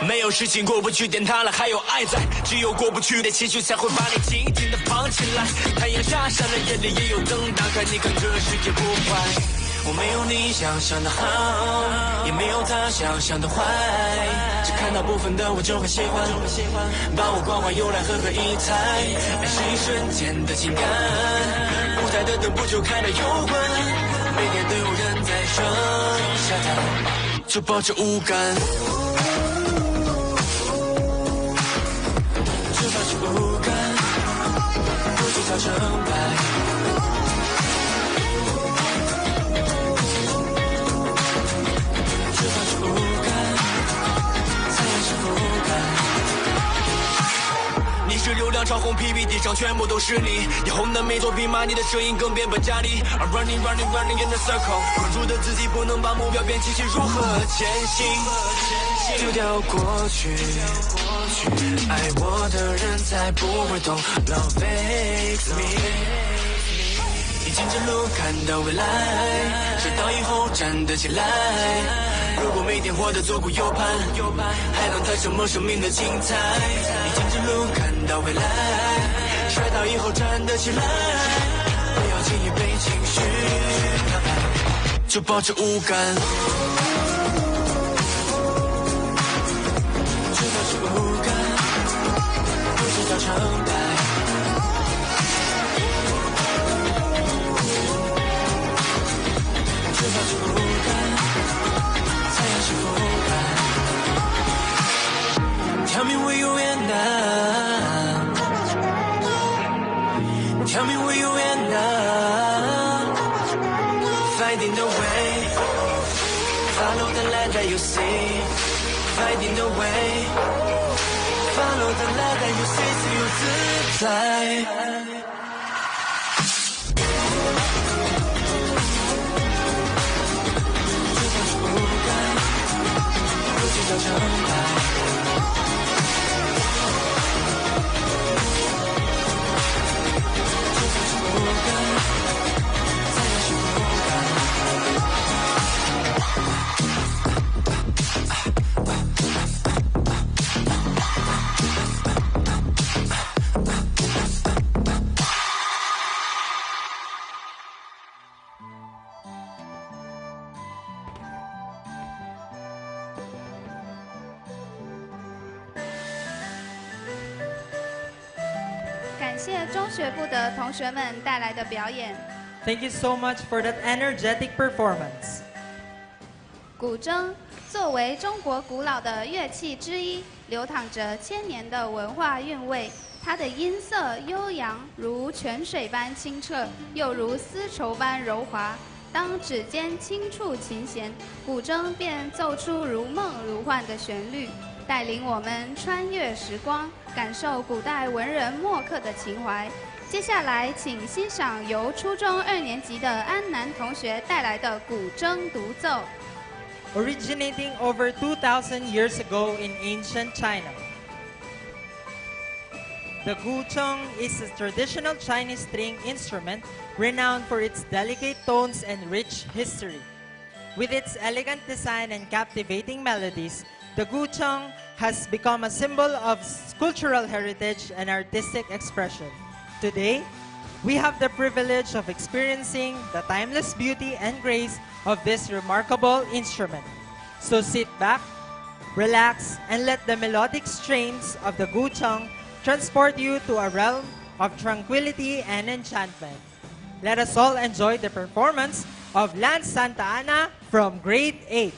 没有事情过不去，点塌了还有爱在，只有过不去的情绪才会把你紧紧的绑起来。太阳下山了，夜里也有灯打开，你看这世界不坏。我没有你想象的好，也没有他想象的坏，只看到部分的我就很喜欢，把我关怀用来喝一菜。爱是一瞬间的情感，不在的灯不就开了又关，每天都有人在剩下它，就保持无感，就保持无感，不计较成败。你是流量超红 PPT 上全部都是你，你红的没作品骂你的声音更变本加厉。I'm running running running in the circle， 关注的自己不能把目标变清晰，如何前行？丢掉过去，爱我的人才不会懂 Love makes me。你牵着路看到未来，摔倒以后站得起来。如果每天活得左顾右盼，还能谈什么生命的精彩？你牵着路看到未来，摔倒以后站得起来。不要轻易被情绪打败，就保持无感，就保持无感，不计较成败。Tell me where you end up. Tell Tell me will you end up finding a way? Follow the light that you see, finding a way. Follow the light that you see， 自由自在。就像是不该，感谢中学部的同学们带来的表演。Thank you so much for that energetic performance. 古筝作为中国古老的乐器之一，流淌着千年的文化韵味。它的音色悠扬，如泉水般清澈，又如丝绸般柔滑。当指尖轻触琴弦，古筝便奏出如梦如幻的旋律，带领我们穿越时光，感受古代文人墨客的情怀。接下来，请欣赏由初中2年级的安南同学带来的古筝独奏。Originating over 2,000 years ago in ancient China, the guzheng is a traditional Chinese string instrument renowned for its delicate tones and rich history. With its elegant design and captivating melodies, the guzheng has become a symbol of cultural heritage and artistic expression. Today, we have the privilege of experiencing the timeless beauty and grace of this remarkable instrument. So sit back, relax, and let the melodic strains of the guzheng transport you to a realm of tranquility and enchantment. Let us all enjoy the performance of Lance Santa Ana from grade 8.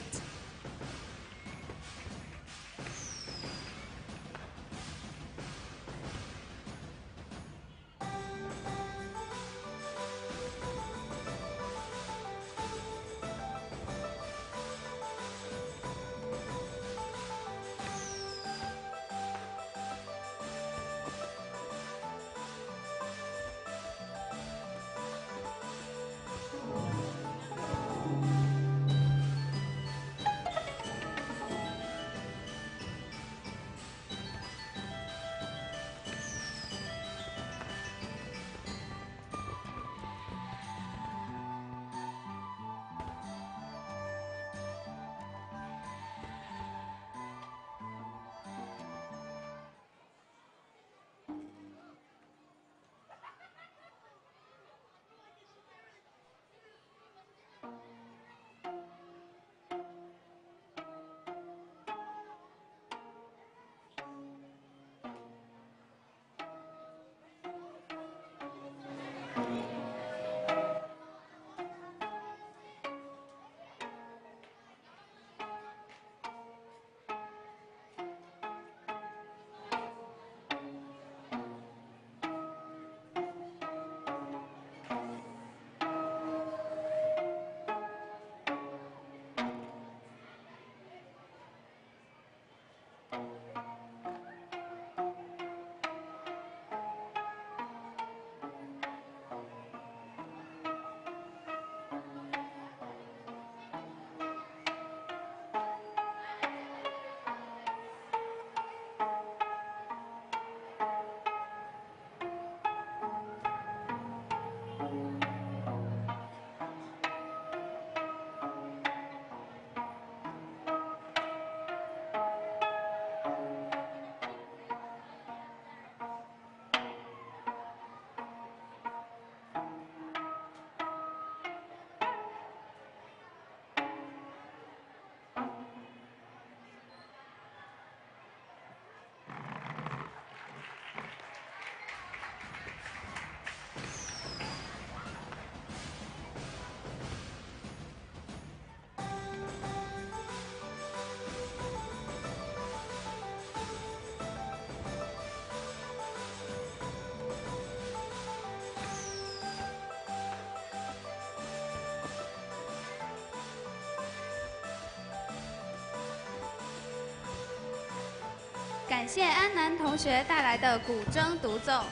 感谢安南同学带来的古筝独奏。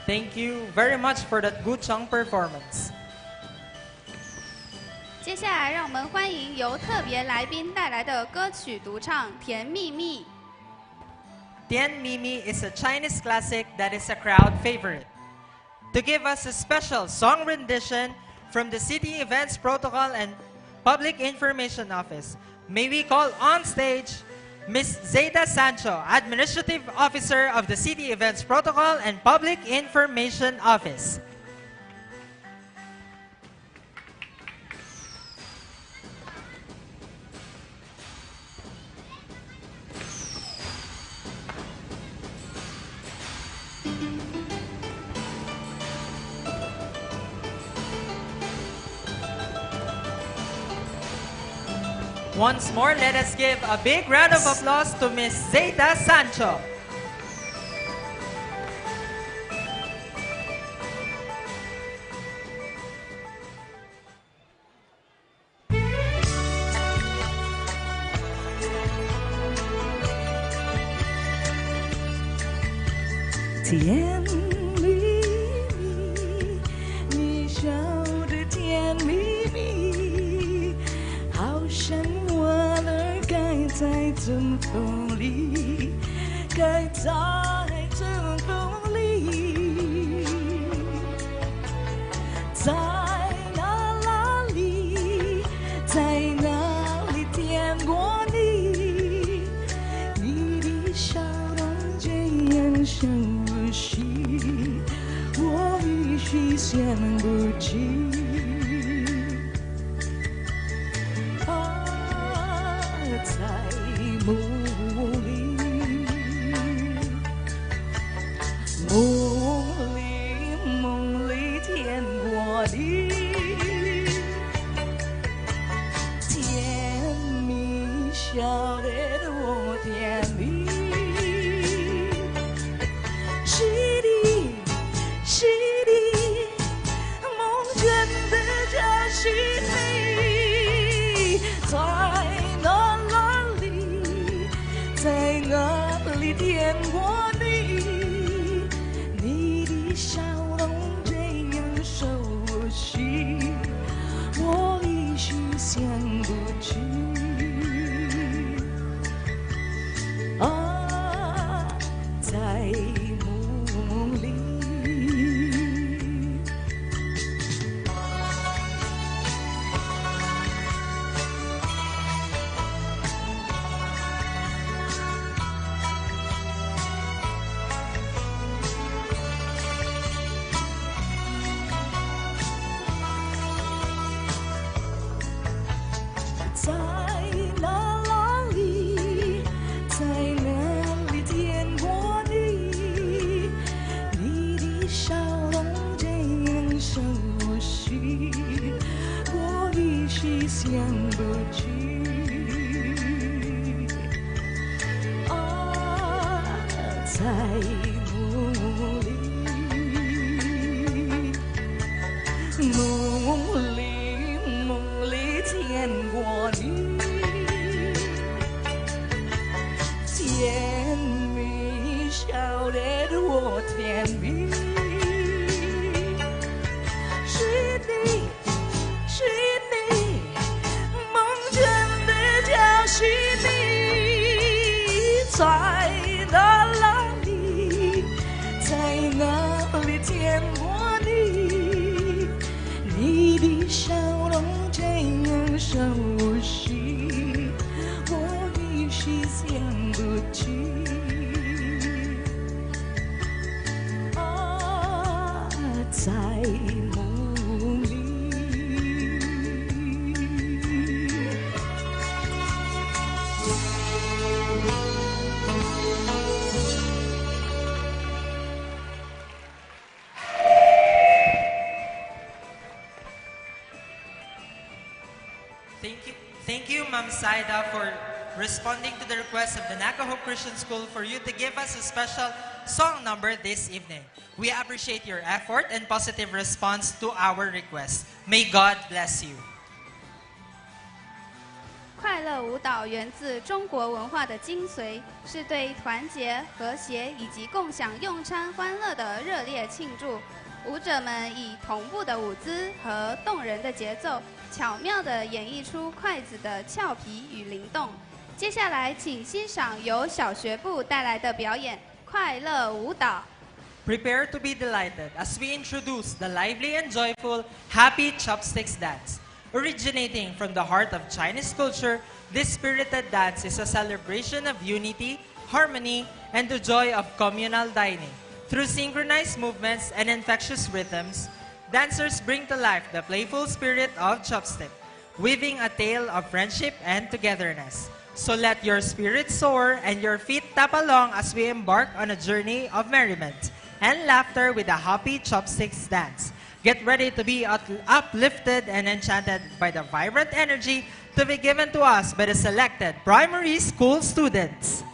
Thank you very much for that good song performance. 接下来，让我们欢迎由特别来宾带来的歌曲独唱《甜蜜蜜》。Tian Mimi is a Chinese classic that is a crowd favorite. To give us a special song rendition from the City Events Protocol and Public Information Office, may we call on stage Ms. Zeta Sancho, Administrative Officer of the City Events Protocol and Public Information Office. Once more, let us give a big round of applause to Ms. Zeta Sancho. Tian mi mi, 你笑得甜蜜蜜，好像花儿开在春风里，开在春风里，在哪里，在哪里见过你？你的笑容这样深。我一时想不起。在梦里，梦里见过你，甜蜜笑得多甜蜜。是你，梦见的就是你，在哪里，在哪里见过你？你的笑容这样熟悉，我一时想不起。在梦里。在哪里，在哪里见过你？你的笑容这样熟悉，我一时想不起。在梦里，梦里见过你，甜蜜笑得多甜蜜。是你，是你，梦见的就是你，在哪里，在哪里见过你？你的笑容这样熟悉，我一时想不起。在梦里。Thank you, Ma'am Saida, for responding to the request of the Nakaho Christian School for you to give us a special song number this evening. We appreciate your effort and positive response to our request. May God bless you. 快乐舞蹈源自中国文化的精髓，是对团结、和谐以及共享用餐欢乐的热烈庆祝。舞者们以同步的舞姿和动人的节奏，巧妙地演绎出筷子的俏皮与灵动。接下来，请欣赏由小学部带来的表演《快乐舞蹈》。 Prepare to be delighted as we introduce the lively and joyful Happy Chopsticks Dance. Originating from the heart of Chinese culture, this spirited dance is a celebration of unity, harmony, and the joy of communal dining. Through synchronized movements and infectious rhythms, dancers bring to life the playful spirit of chopstick, weaving a tale of friendship and togetherness. So let your spirit soar and your feet tap along as we embark on a journey of merriment and laughter with the Happy Chopsticks Dance. Get ready to be uplifted and enchanted by the vibrant energy to be given to us by the selected primary school students.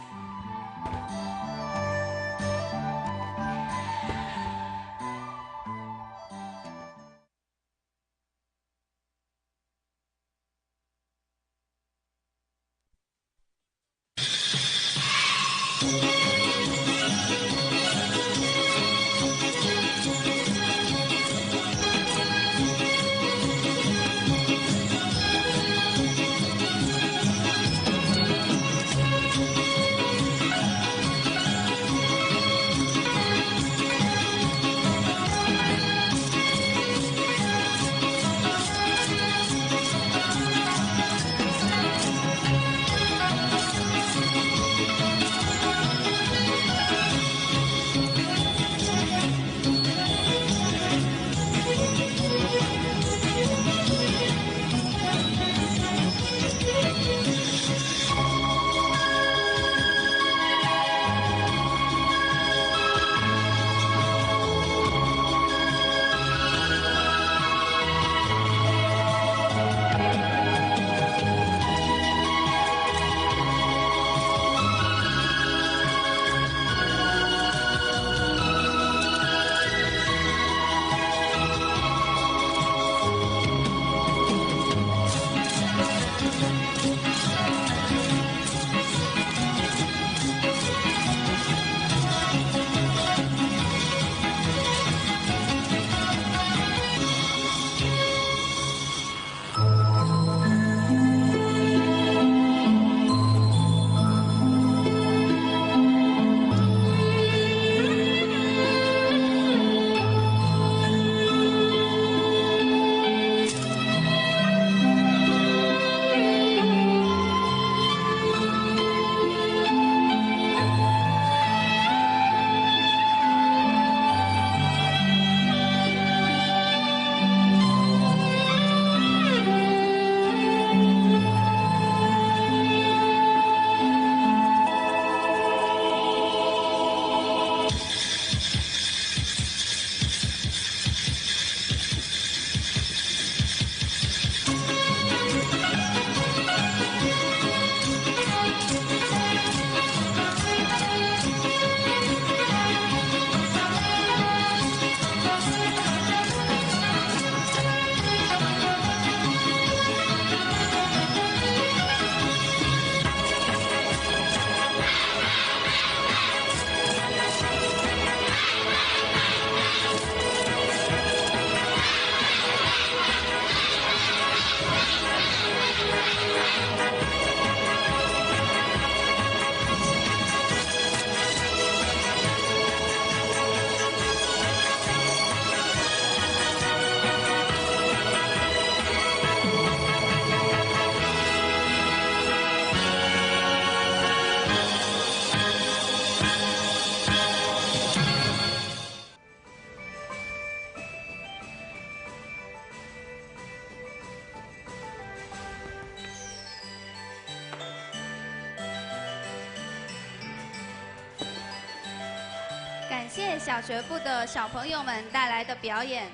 小学部的小朋友们带来的表演。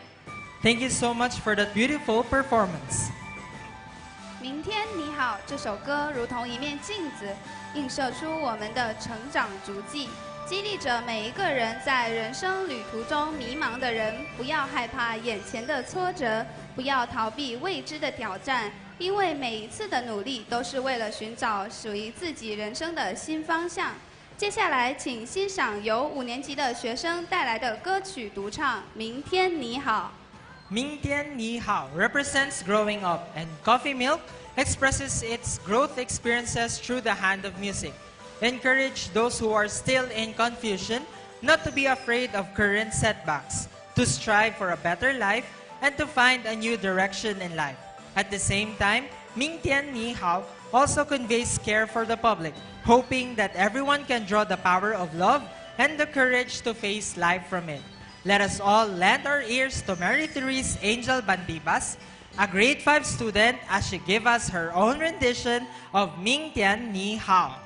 Thank you so much for that beautiful performance. 明天你好这首歌如同一面镜子，映射出我们的成长足迹，激励着每一个人在人生旅途中迷茫的人，不要害怕眼前的挫折，不要逃避未知的挑战，因为每一次的努力都是为了寻找属于自己人生的新方向。接下来，请欣赏由5年级的学生带来的歌曲独唱《明天你好》。明天你好 represents growing up, and Coffee Milk expresses its growth experiences through the hand of music. Encourage those who are still in confusion not to be afraid of current setbacks, to strive for a better life, and to find a new direction in life. At the same time, 明天你好 also conveys care for the public, hoping that everyone can draw the power of love and the courage to face life from it. Let us all lend our ears to Mary Therese Angel Bandibas, a grade 5 student, as she gives us her own rendition of 明天你好.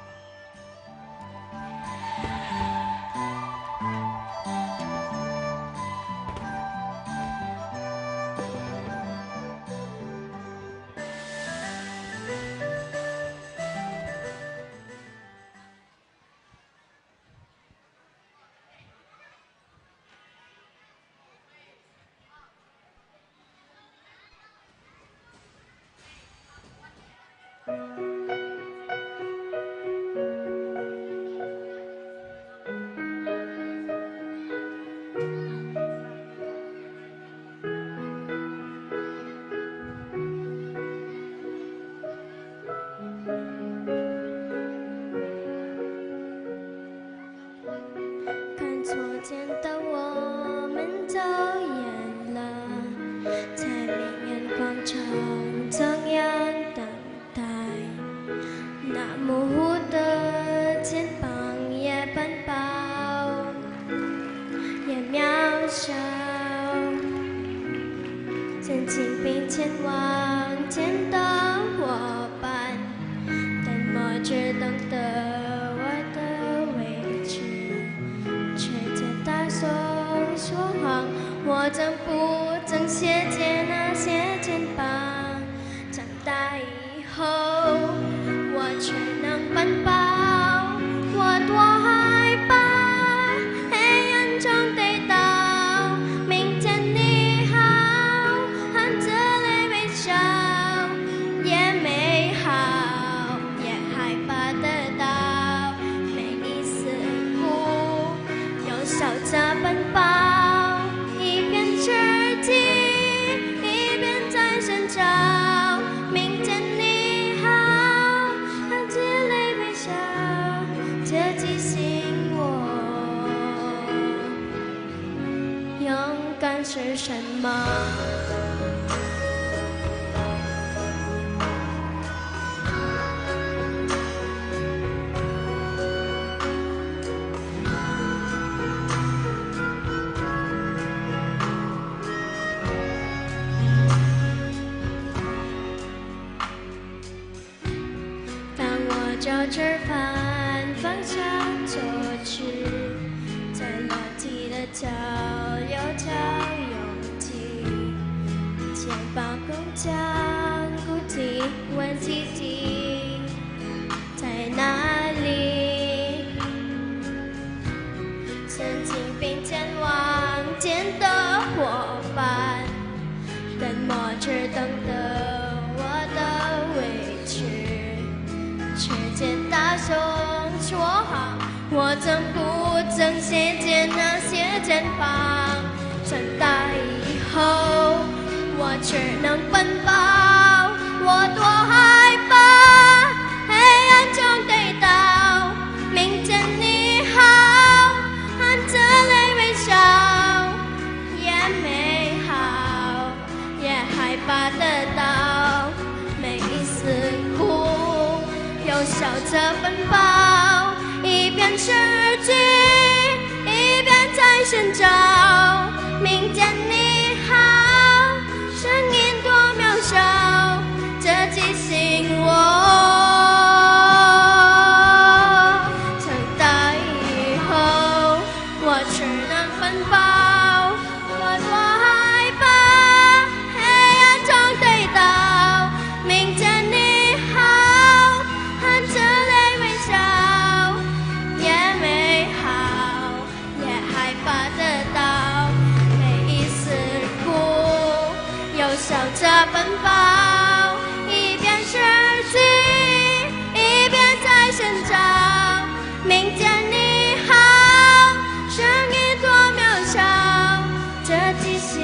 提醒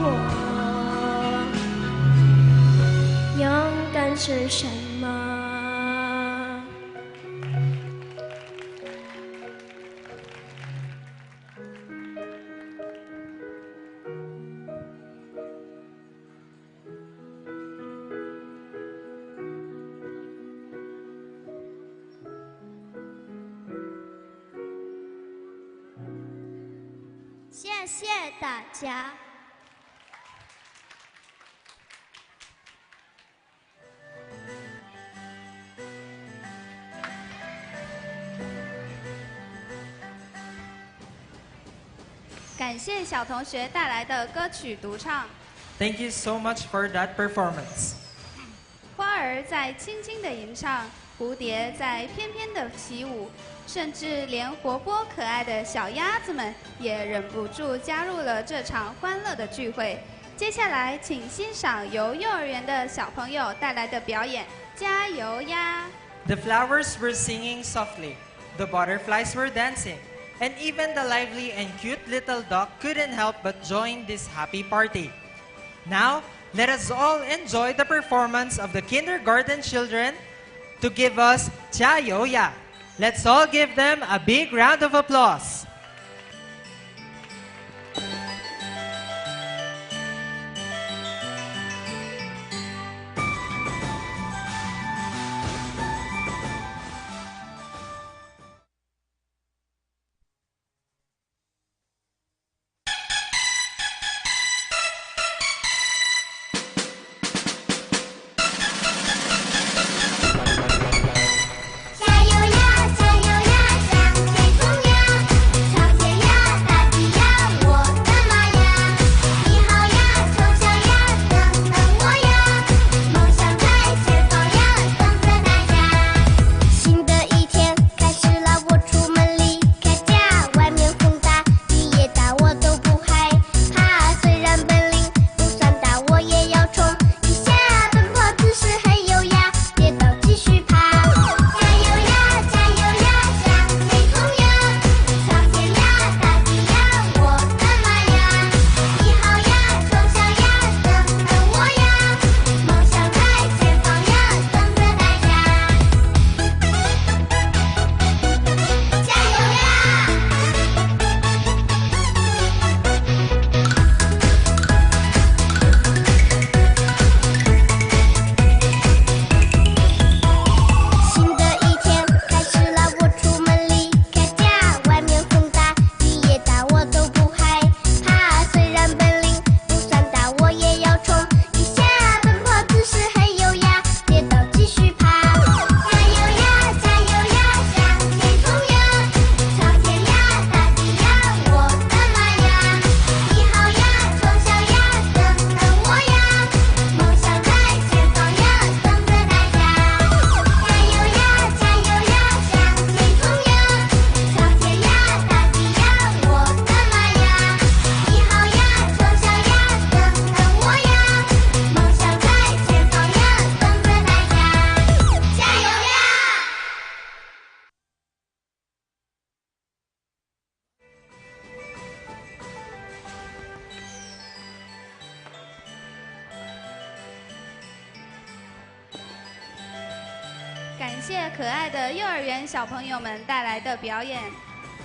我，勇敢是什么？谢谢大家。感谢小同学带来的歌曲独唱。 Thank you so much for that performance. 花儿在轻轻的吟唱，蝴蝶在翩翩的起舞，甚至连活泼可爱的小鸭子们也忍不住加入了这场欢乐的聚会。接下来，请欣赏由幼儿园的小朋友带来的表演《加油呀》。 The flowers were singing softly, the butterflies were dancing, and even the lively and cute little duck couldn't help but join this happy party. Now, let us all enjoy the performance of the kindergarten children to give us 加油呀. Let's all give them a big round of applause.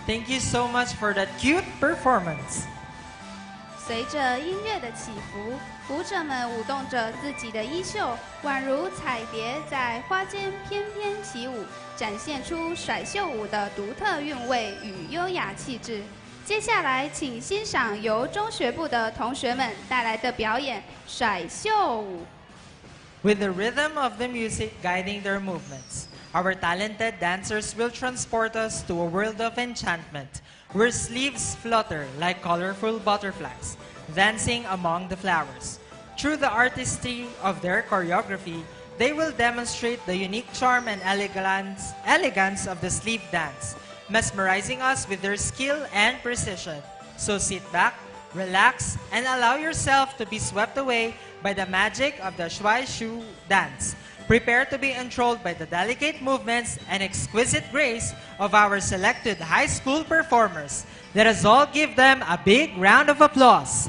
Thank you so much for that cute performance. 随着音乐的起伏，舞者们舞动着自己的衣袖，宛如彩蝶在花间翩翩起舞，展现出甩袖舞的独特韵味与优雅气质。接下来，请欣赏由中学部的同学们带来的表演《甩袖舞》。With the rhythm of the music guiding their movements, our talented dancers will transport us to a world of enchantment, where sleeves flutter like colorful butterflies, dancing among the flowers. Through the artistry of their choreography, they will demonstrate the unique charm and elegance of the sleeve dance, mesmerizing us with their skill and precision. So sit back, relax, and allow yourself to be swept away by the magic of the Shuai Shu dance. Prepare to be enthralled by the delicate movements and exquisite grace of our selected high school performers. Let us all give them a big round of applause.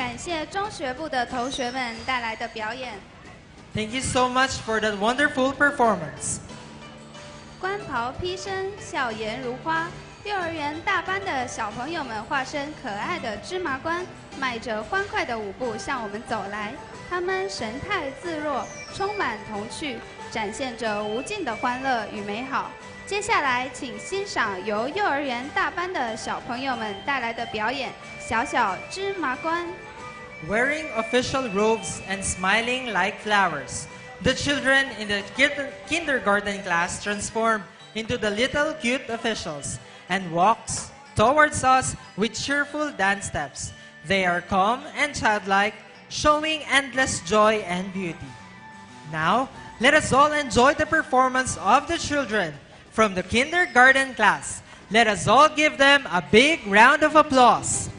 感谢中学部的同学们带来的表演。Thank you so much for that wonderful performance. 官袍披身，笑颜如花。幼儿园大班的小朋友们化身可爱的芝麻官，迈着欢快的舞步向我们走来。他们神态自若，充满童趣，展现着无尽的欢乐与美好。接下来，请欣赏由幼儿园大班的小朋友们带来的表演《小小芝麻官》。Wearing official robes and smiling like flowers, the children in the kindergarten class transform into the little cute officials and walks towards us with cheerful dance steps. They are calm and childlike, showing endless joy and beauty. Now, let us all enjoy the performance of the children from the kindergarten class. Let us all give them a big round of applause.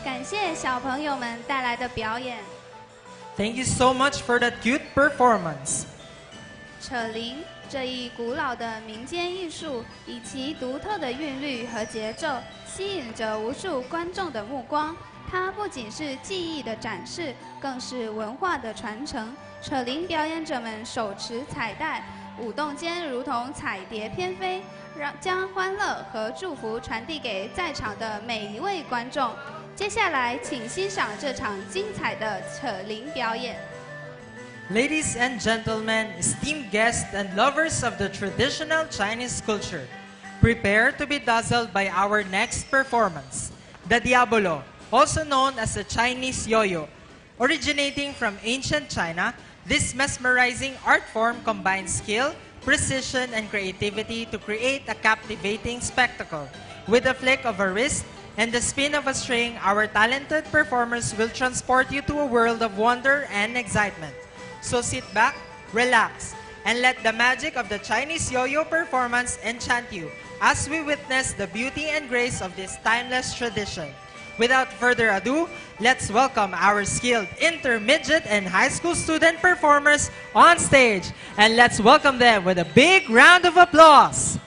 感谢小朋友们带来的表演。 Thank you so much for that cute performance. 扯铃这一古老的民间艺术，以其独特的韵律和节奏，吸引着无数观众的目光。它不仅是技艺的展示，更是文化的传承。扯铃表演者们手持彩带，舞动间如同彩蝶翩飞，将欢乐和祝福传递给在场的每一位观众。接下来，请欣赏这场精彩的扯铃表演。Ladies and gentlemen, esteemed guests and lovers of the traditional Chinese culture, prepare to be dazzled by our next performance, the Diabolo, also known as the Chinese yo-yo. Originating from ancient China, this mesmerizing art form combines skill, precision, and creativity to create a captivating spectacle. With a flick of a wrist and the spin of a string, our talented performers will transport you to a world of wonder and excitement. So sit back, relax, and let the magic of the Chinese yo-yo performance enchant you as we witness the beauty and grace of this timeless tradition. Without further ado, let's welcome our skilled intermediate and high school student performers on stage. And let's welcome them with a big round of applause.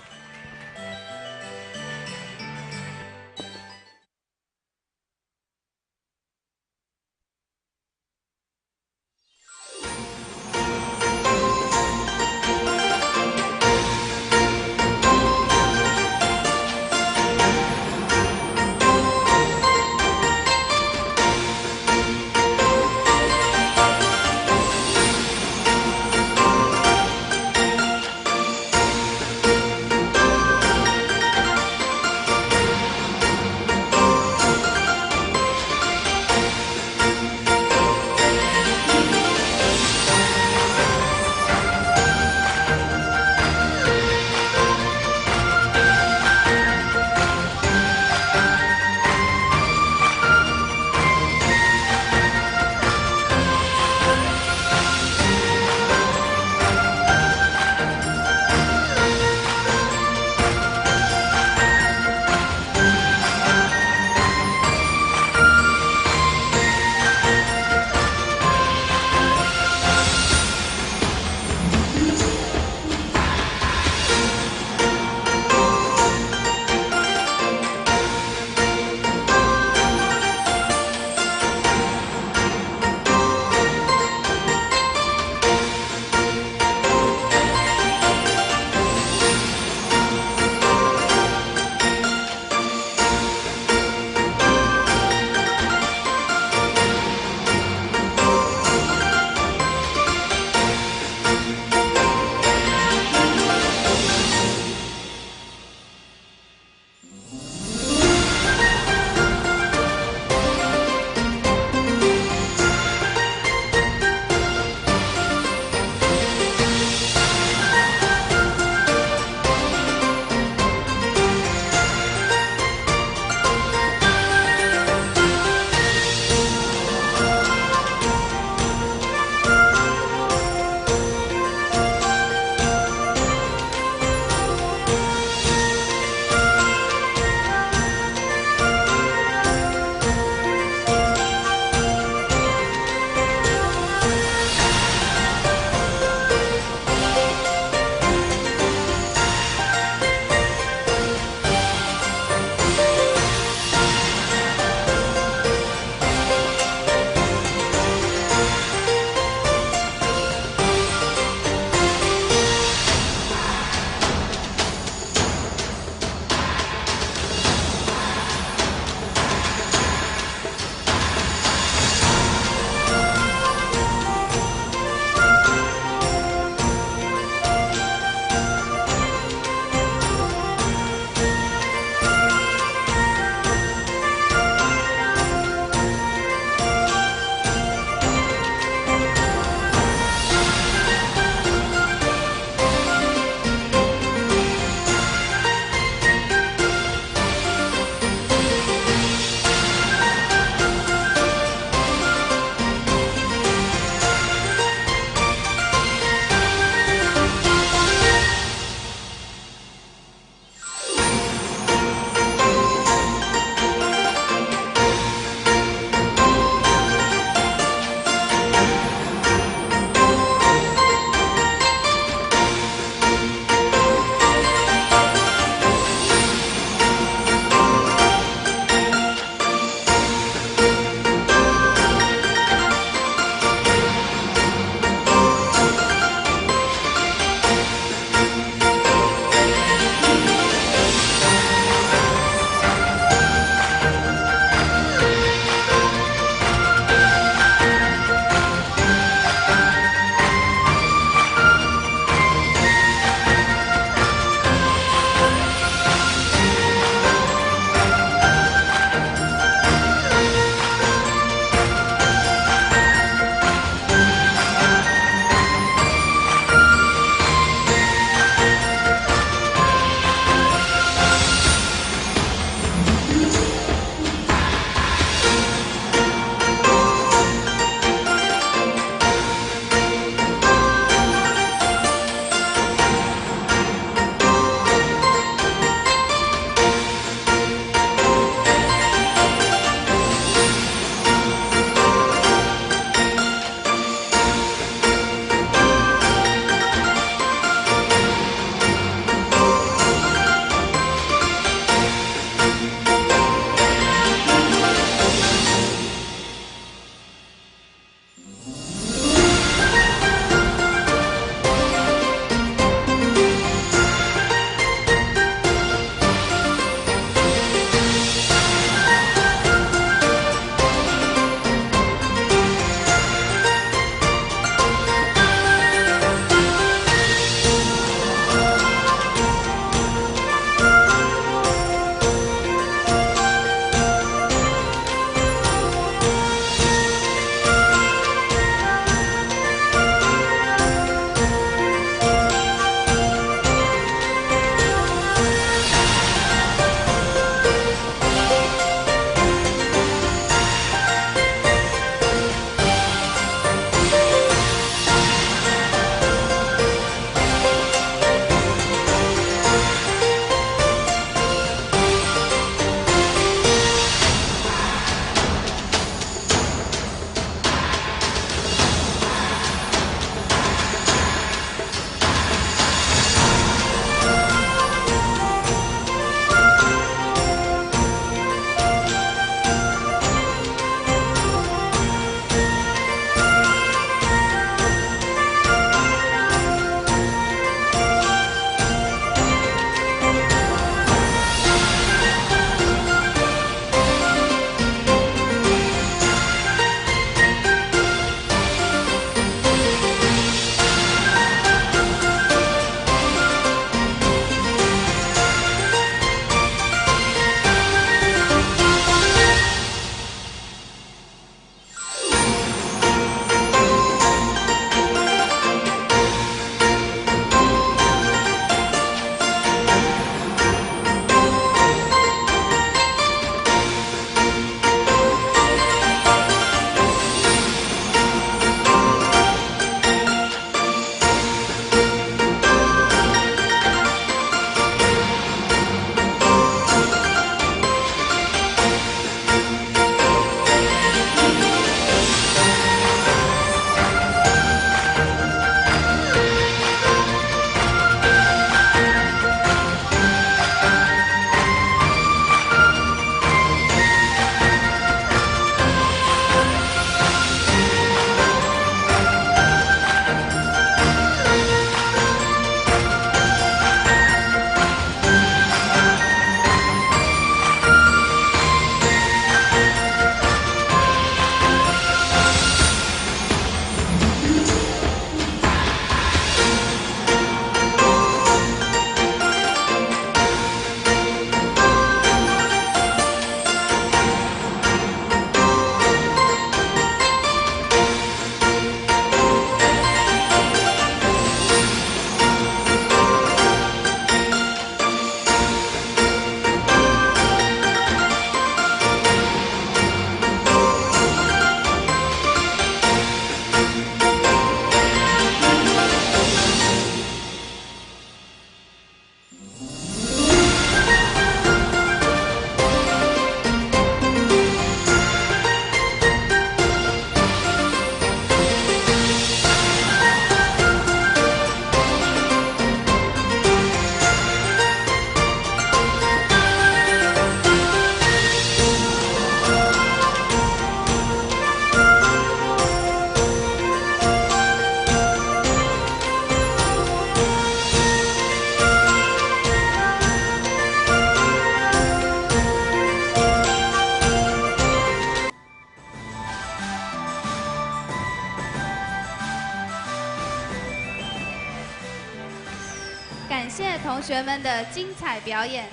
感谢同学们的精彩表演。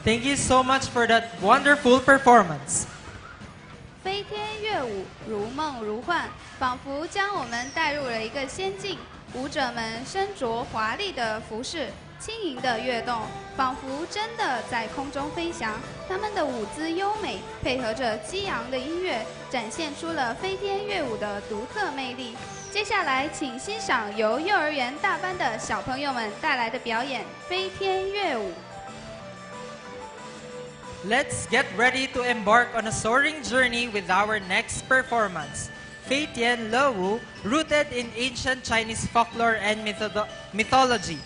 Thank you so much for that wonderful performance. 飞天乐舞如梦如幻，仿佛将我们带入了一个仙境。舞者们身着华丽的服饰，轻盈的跃动，仿佛真的在空中飞翔。他们的舞姿优美，配合着激昂的音乐，展现出了飞天乐舞的独特魅力。接下来，请欣赏由幼儿园大班的小朋友们带来的表演《飞天乐舞》。 Let's get ready to embark on a soaring journey with our next performance. Fei Tian Le Wu, rooted in ancient Chinese folklore and mythology.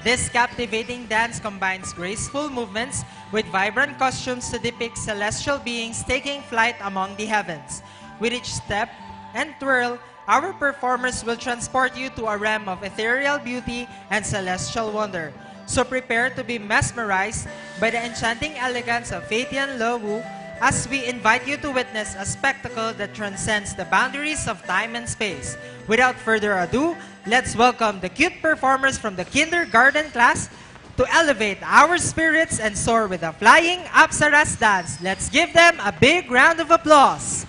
This captivating dance combines graceful movements with vibrant costumes to depict celestial beings taking flight among the heavens. With each step and twirl, our performers will transport you to a realm of ethereal beauty and celestial wonder. So prepare to be mesmerized by the enchanting elegance of Fei Tian Le Wu as we invite you to witness a spectacle that transcends the boundaries of time and space. Without further ado, let's welcome the cute performers from the kindergarten class to elevate our spirits and soar with a flying Apsaras dance. Let's give them a big round of applause.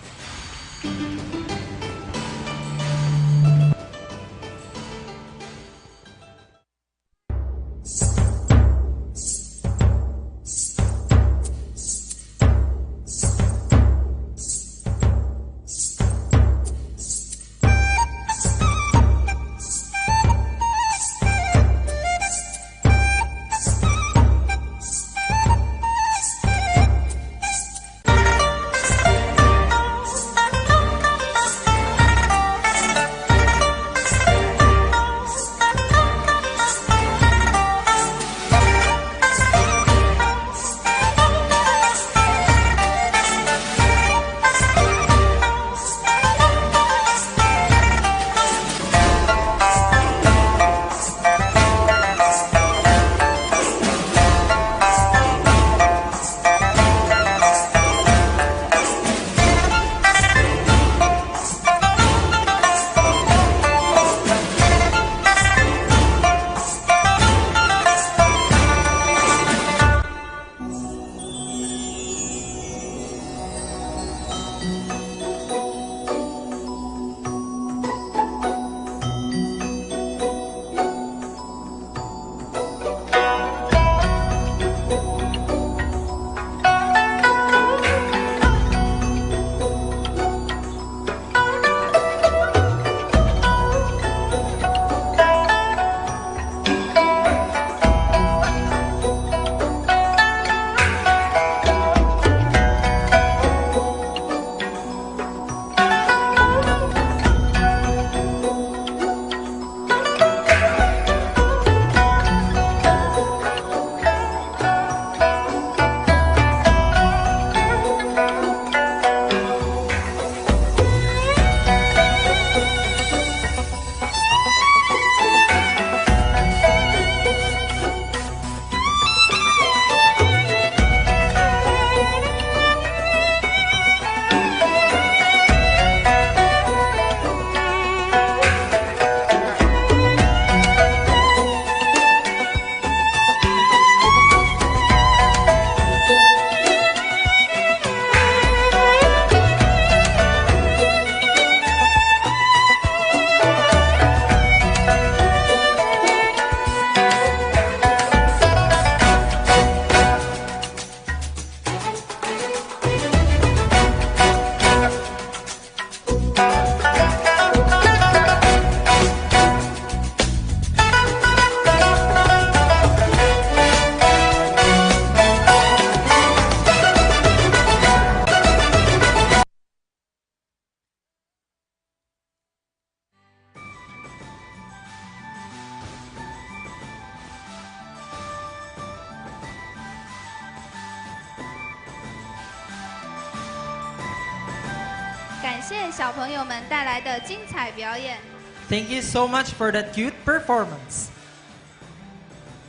Thank you so much for that cute performance.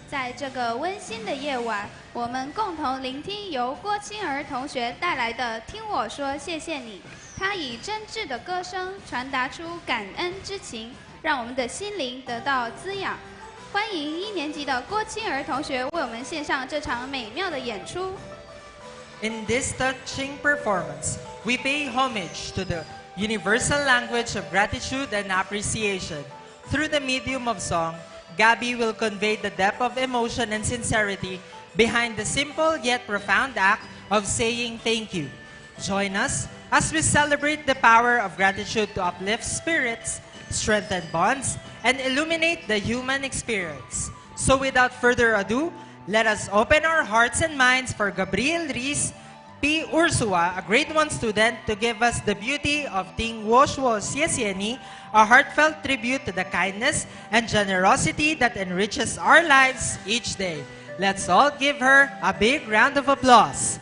在这个温馨的夜晚，我们共同聆听由郭清儿同学带来的《听我说谢谢你》。她以真挚的歌声传达出感恩之情，让我们的心灵得到滋养。欢迎1年级的郭清儿同学为我们献上这场美妙的演出。In this touching performance, we pay homage to the universal language of gratitude and appreciation. Through the medium of song, Gabby will convey the depth of emotion and sincerity behind the simple yet profound act of saying thank you. Join us as we celebrate the power of gratitude to uplift spirits, strengthen bonds, and illuminate the human experience. So without further ado, let us open our hearts and minds for Gabriel Riz P. Ursua, a grade 1 student, to give us the beauty of Ting Wo Shuo Xiesieni, a heartfelt tribute to the kindness and generosity that enriches our lives each day. Let's all give her a big round of applause.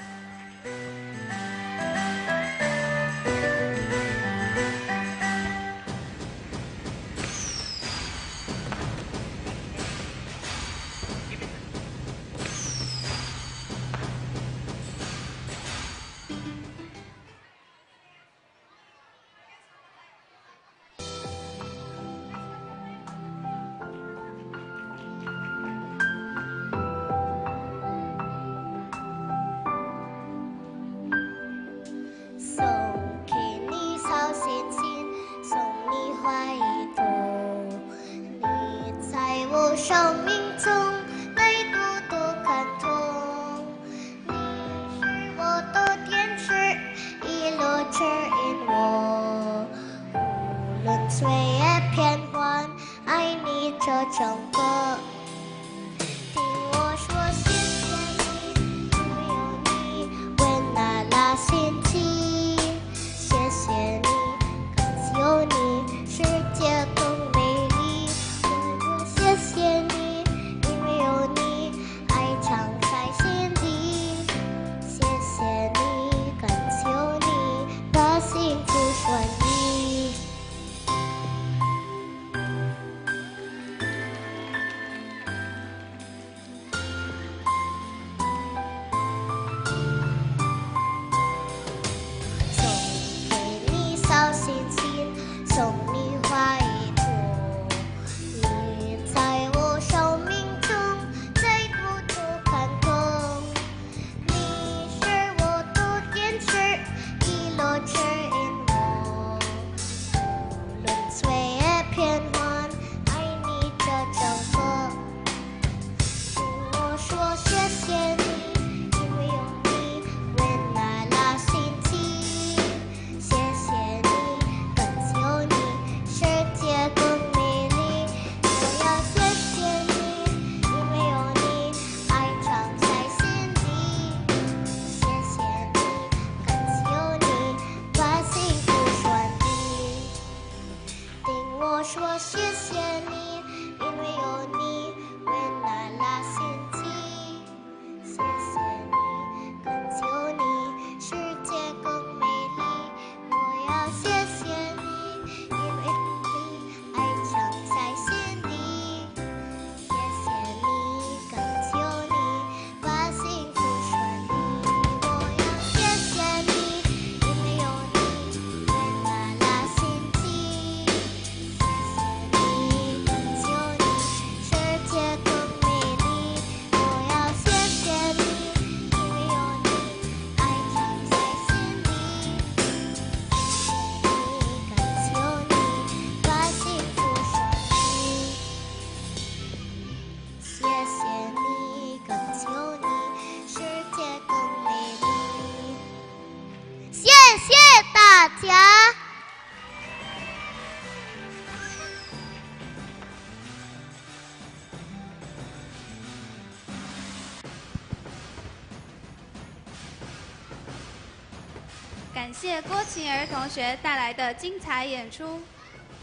感谢郭晴儿同学带来的精彩演出。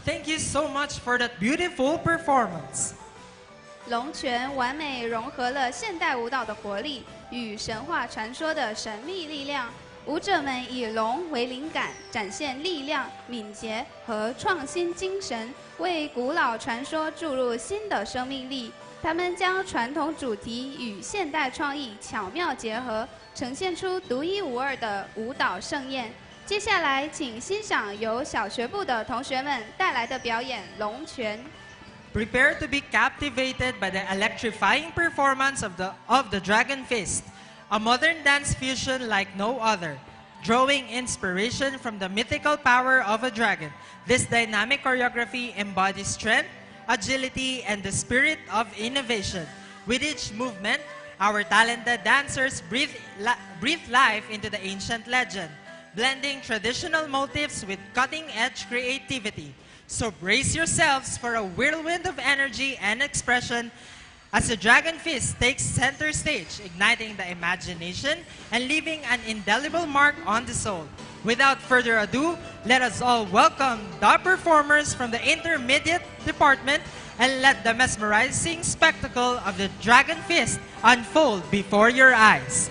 Thank you so much for that beautiful performance. 龙泉完美融合了现代舞蹈的活力与神话传说的神秘力量。舞者们以龙为灵感，展现力量、敏捷和创新精神，为古老传说注入新的生命力。他们将传统主题与现代创意巧妙结合，呈现出独一无二的舞蹈盛宴。接下来，请欣赏由小学部的同学们带来的表演《龙泉》。Prepare to be captivated by the electrifying performance of the Dragon Fist, a modern dance fusion like no other. Drawing inspiration from the mythical power of a dragon, this dynamic choreography embodies strength, agility, and the spirit of innovation. With each movement, our talented dancers breathe life into the ancient legend, blending traditional motifs with cutting-edge creativity. So brace yourselves for a whirlwind of energy and expression as the Dragon Fist takes center stage, igniting the imagination and leaving an indelible mark on the soul. Without further ado, let us all welcome the performers from the intermediate department and let the mesmerizing spectacle of the Dragon Fist unfold before your eyes.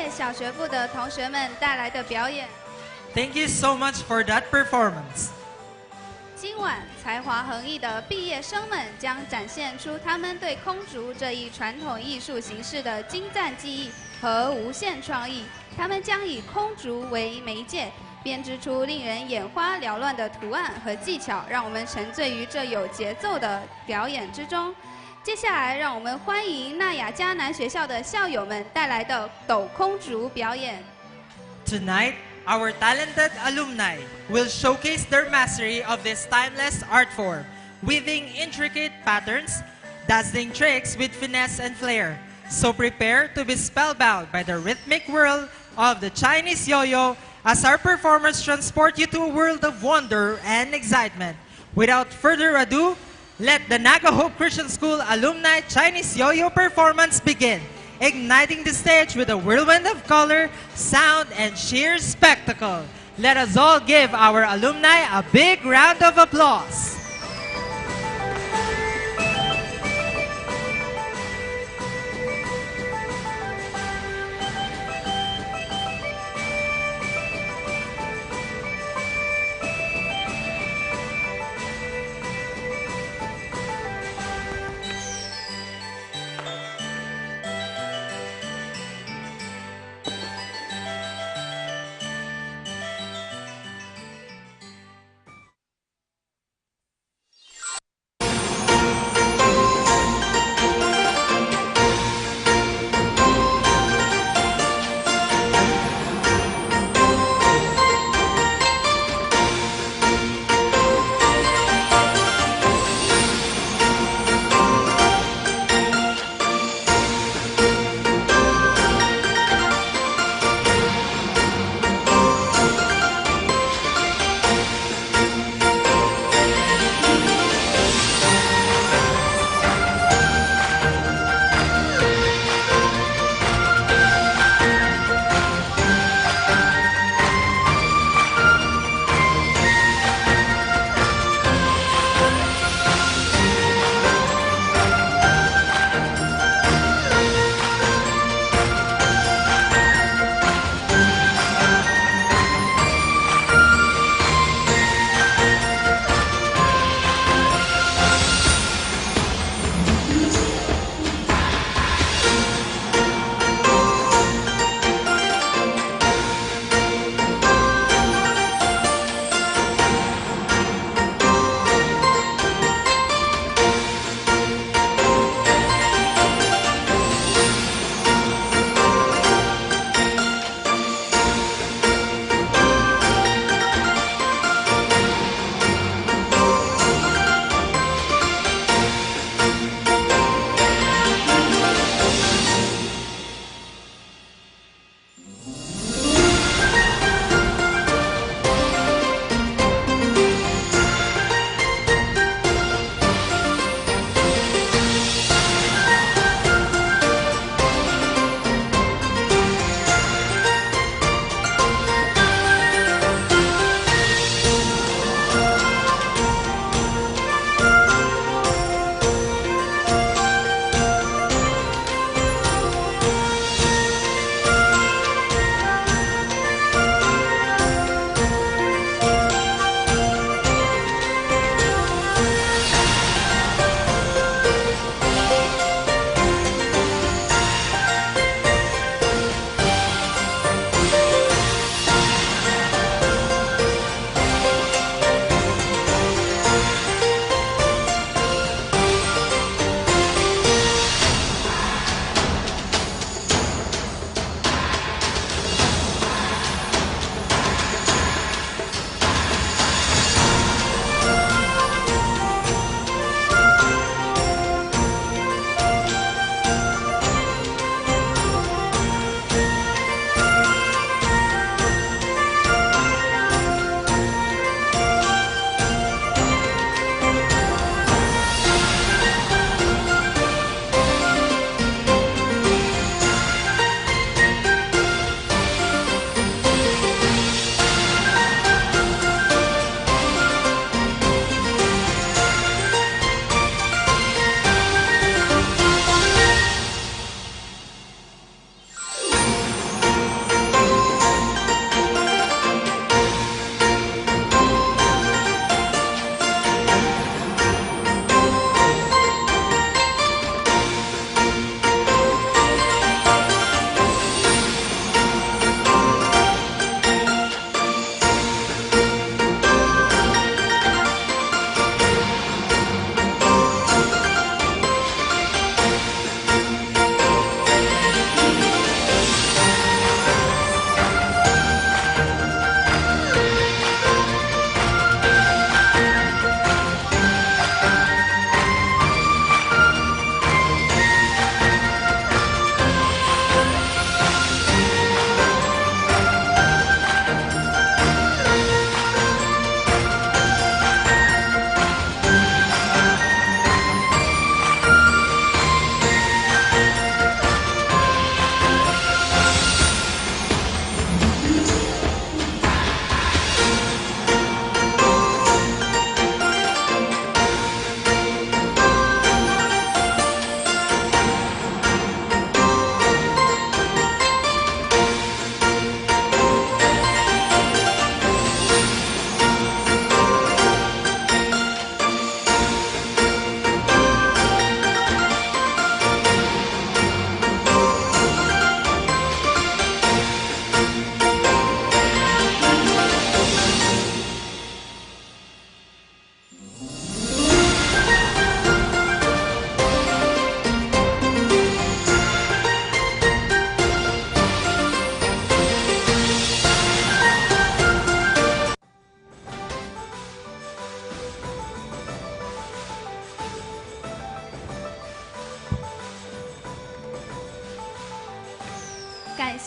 小学部的同学们带来的表演。Thank you so much for that performance. 今晚才华横溢的毕业生们将展现出他们对空竹这一传统艺术形式的精湛技艺和无限创意。他们将以空竹为媒介，编织出令人眼花缭乱的图案和技巧，让我们沉醉于这有节奏的表演之中。接下来，让我们欢迎纳雅迦南学校的校友们带来的抖空竹表演。Tonight, Our talented alumni will showcase their mastery of this timeless art form, weaving intricate patterns, dazzling tricks with finesse and flair. So prepare to be spellbound by the rhythmic whirl of the Chinese yo-yo as our performers transport you to a world of wonder and excitement. Without further ado, let the Naga Hope Christian School Alumni Chinese Yo-Yo performance begin, igniting the stage with a whirlwind of color, sound, and sheer spectacle. Let us all give our alumni a big round of applause.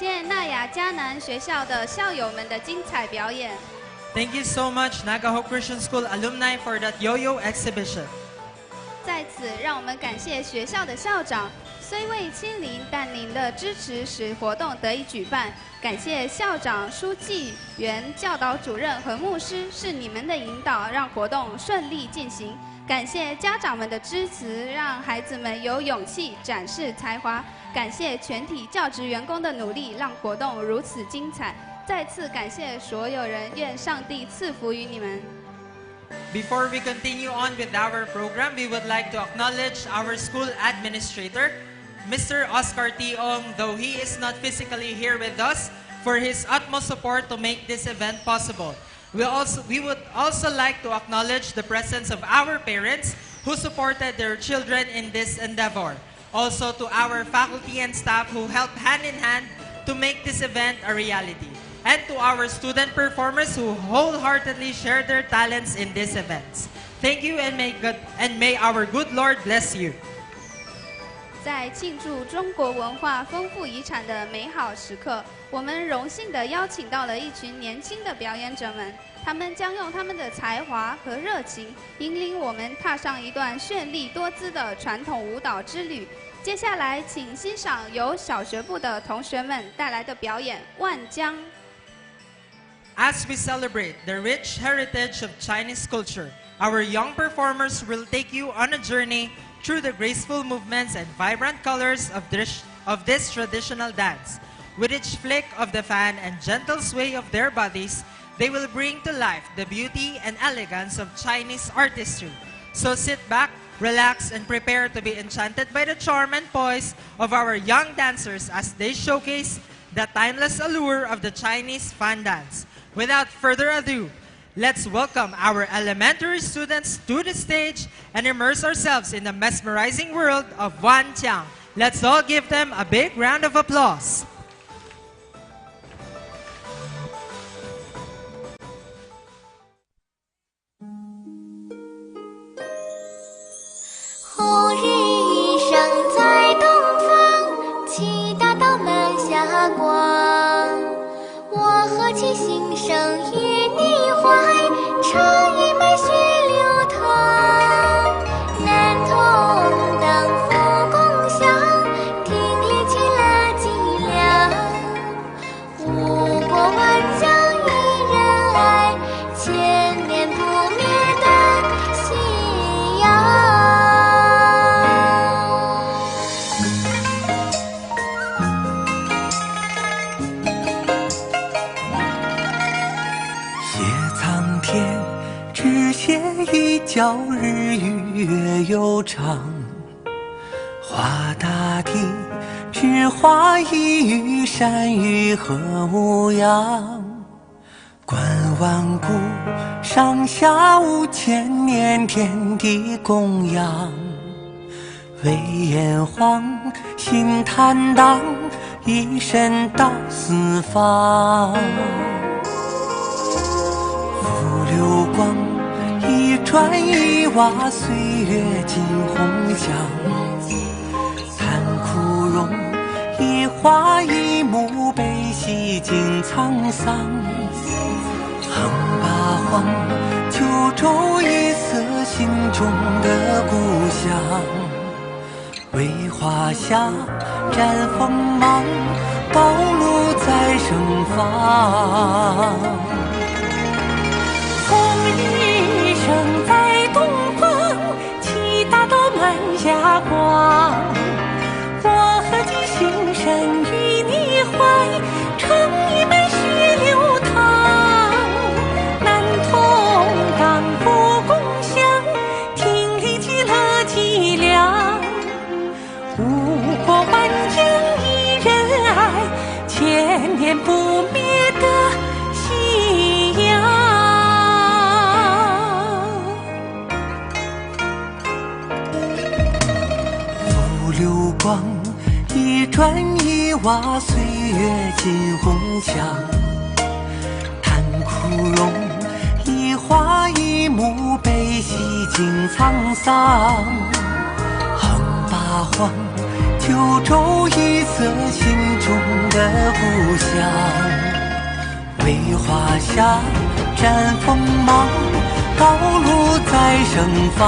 谢纳雅迦南学校的校友们的精彩表演。Thank you so much, Naga Hope Christian School alumni, for that yo-yo exhibition. 在此，让我们感谢学校的校长，虽未亲临，但您的支持使活动得以举办。感谢校长、书记员、教导主任和牧师，是你们的引导，让活动顺利进行。感谢家长们的支持，让孩子们有勇气展示才华。感谢全体教职员工的努力，让活动如此精彩。再次感谢所有人，愿上帝赐福于你们。Before we continue on with our program, we would like to acknowledge our school administrator, Mr. Oscar T. Ong, though he is not physically here with us, for his utmost support to make this event possible. We would also like to acknowledge the presence of our parents who supported their children in this endeavor. Also to our faculty and staff who helped hand in hand to make this event a reality. And to our student performers who wholeheartedly share their talents in these events. Thank you and may our good Lord bless you. 在庆祝中国文化丰富遗产的美好时刻，我们荣幸地邀请到了一群年轻的表演者们，他们将用他们的才华和热情，引领我们踏上一段绚丽多姿的传统舞蹈之旅。接下来，请欣赏由小学部的同学们带来的表演《万江》。As we celebrate the rich heritage of Chinese culture, our young performers will take you on a journey through the graceful movements and vibrant colors of this traditional dance. With each flick of the fan and gentle sway of their bodies, they will bring to life the beauty and elegance of Chinese artistry. So sit back, relax, and prepare to be enchanted by the charm and poise of our young dancers as they showcase the timeless allure of the Chinese fan dance. Without further ado, let's welcome our elementary students to the stage and immerse ourselves in the mesmerizing world of Wanjiang. Let's all give them a big round of applause. 红日一升在东方，七大道南霞光。我和其心声与你怀，唱一麦血流淌。南同当福共享，听力起了脊梁。五国万江一人爱，千年不灭的信仰。一觉日与月悠长，画大地，只画一隅山芋和牧羊。观万古，上下5000年，天地供养。为炎黄，心坦荡，一身到四方。浮流光。一砖一瓦，岁月尽红香。叹枯荣，一花一木，悲喜尽沧桑。横八荒，九州一色，心中的故乡。为华夏绽锋芒，暴露在盛放。红日升在东方，七大道满霞光。我和其心声与你怀，唱一麦血流淌。南同当福共享，听力起了脊梁。五国万江一人爱，千年不灭的信仰。流光，一砖一瓦，岁月尽红墙。叹枯荣，一花一木，悲喜尽沧桑。横八荒，九九州一色心中的故乡，为华夏展锋芒，道路在盛放。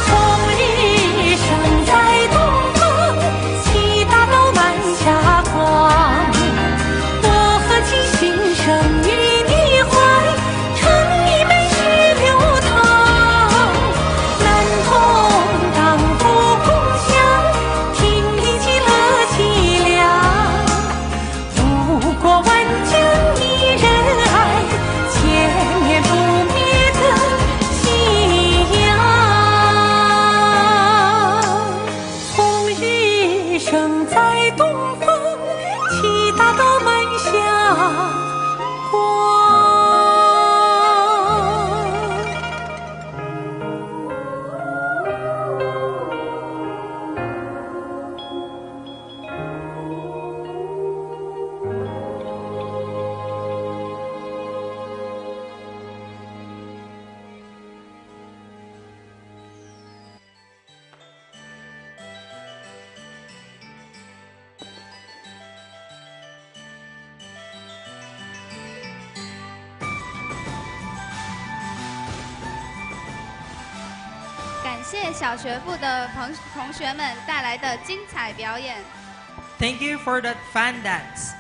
红日升在东方，七大道满霞光。我和其心声与你怀，诚意美事流淌。男童当父共享，听一记乐凄凉。五国万疆一人爱，千年不灭的信仰。红日升在东方，七大道满霞光。感谢小学部的同学们带来的精彩表演。 Thank you for that fun dance.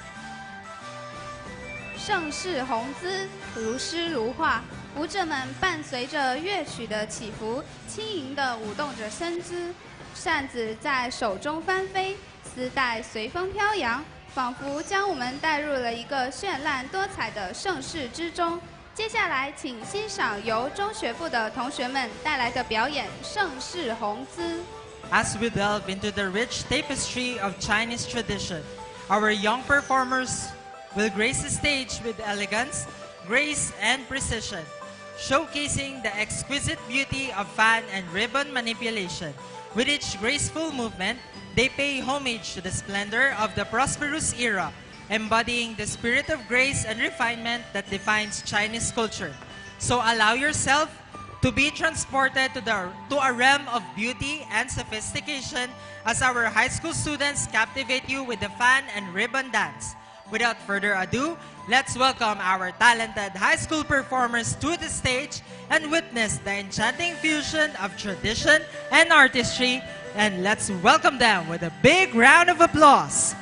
盛世宏姿，如诗如画，舞者们伴随着乐曲的起伏，轻盈地舞动着身姿，扇子在手中翻飞，丝带随风飘扬，仿佛将我们带入了一个绚烂多彩的盛世之中。接下来，请欣赏由中学部的同学们带来的表演《盛世宏姿》。 As we delve into the rich tapestry of Chinese tradition, our young performers will grace the stage with elegance, grace, and precision, showcasing the exquisite beauty of fan and ribbon manipulation. With each graceful movement, they pay homage to the splendor of the prosperous era, embodying the spirit of grace and refinement that defines Chinese culture. So allow yourself to be transported to a realm of beauty and sophistication as our high school students captivate you with the fan and ribbon dance. Without further ado, let's welcome our talented high school performers to the stage and witness the enchanting fusion of tradition and artistry. And let's welcome them with a big round of applause.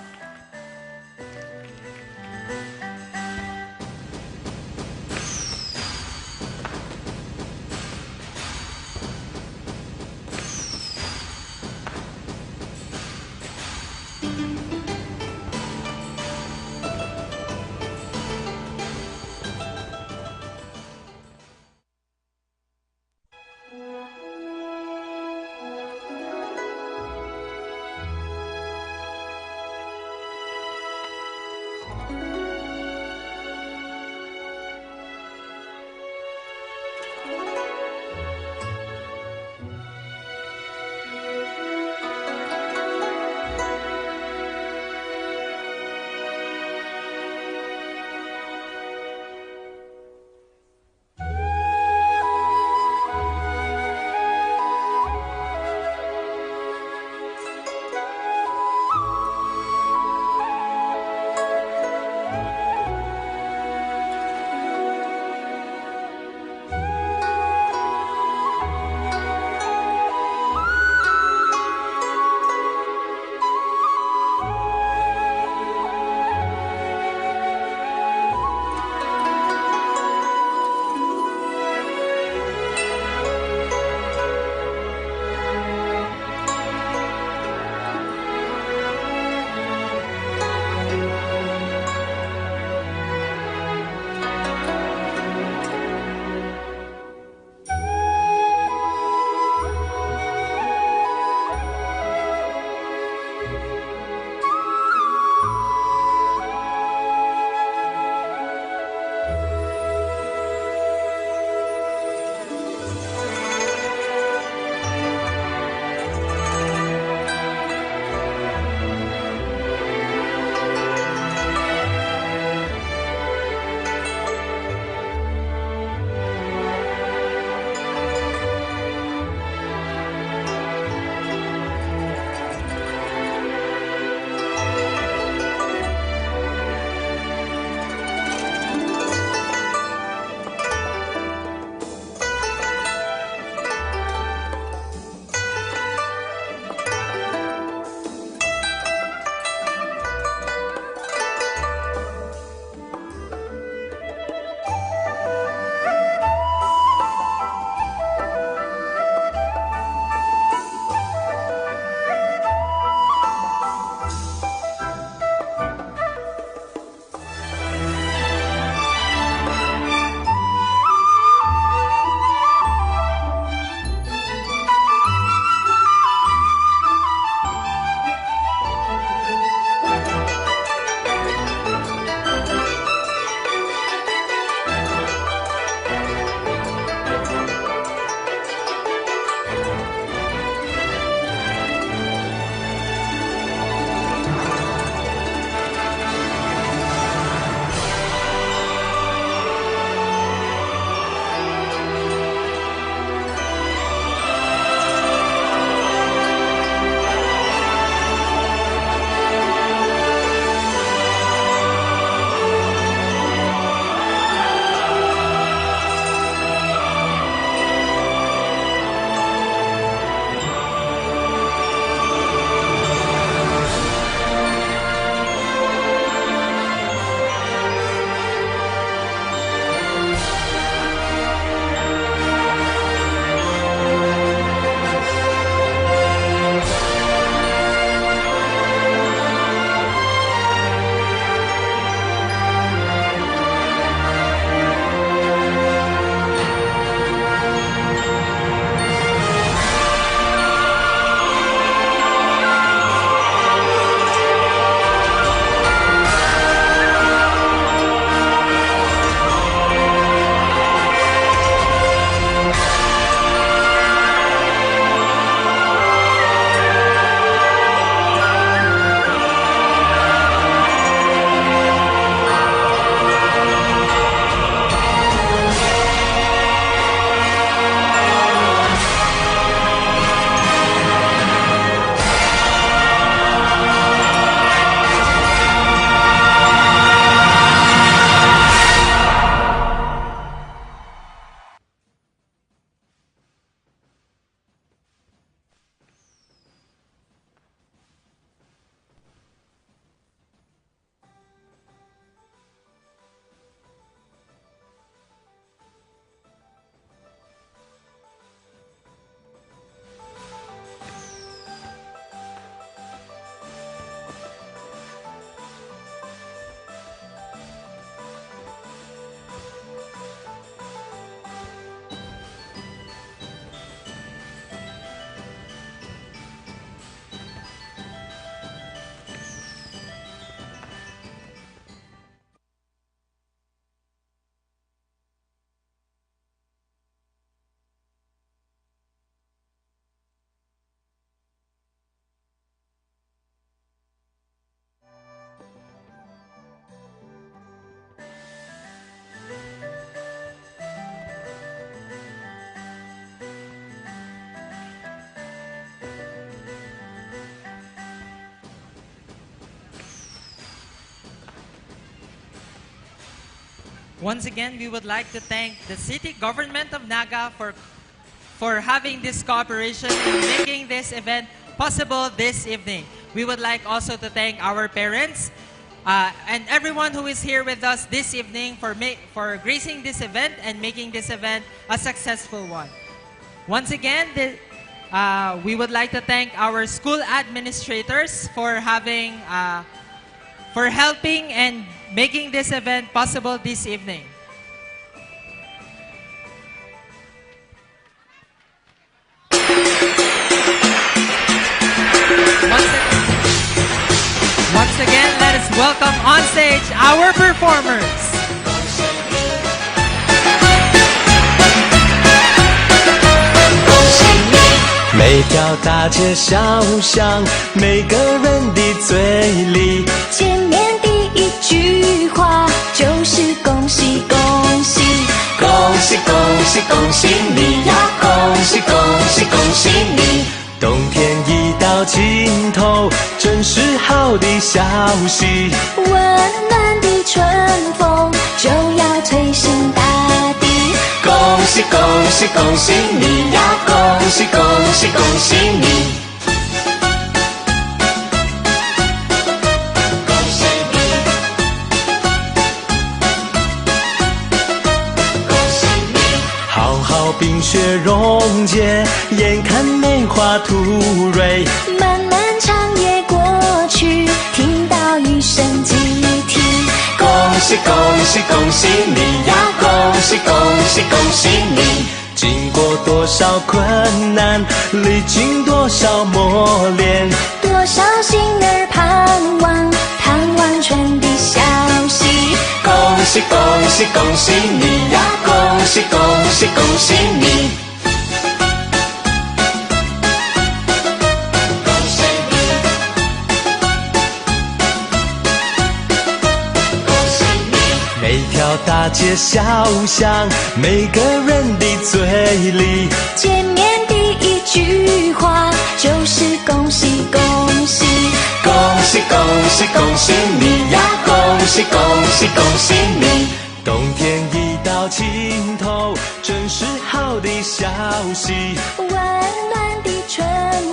Once again, we would like to thank the city government of Naga for having this cooperation in making this event possible this evening. We would like also to thank our parents and everyone who is here with us this evening for gracing this event and making this event a successful one. Once again, we would like to thank our school administrators for helping and making this event possible this evening. Once again, let us welcome on stage our performers. 每条大街小巷，每个人的嘴里，见面第一句话就是恭喜恭喜，恭喜恭喜恭喜你呀！恭喜恭喜恭喜你！冬天已到尽头，真是好的消息。温暖的春风就要吹醒大地。恭喜恭喜恭喜你呀！恭喜恭喜恭喜你！恭喜你！恭喜你！好好冰雪融解，眼看梅花吐蕊。漫漫长夜过去，听到一声集体。恭喜恭喜恭喜你呀！恭喜恭喜恭喜你！经过多少困难，历经多少磨练，多少心儿盼望，盼望春的消息。恭喜恭喜恭喜你呀！恭喜恭喜恭喜你！恭喜你！恭喜你！每条大街小巷，每个人的嘴里，见面第一句话就是恭喜恭喜，恭喜恭喜恭喜你呀！恭喜恭喜恭喜你！冬天已到尽头，真是好的消息。温暖的春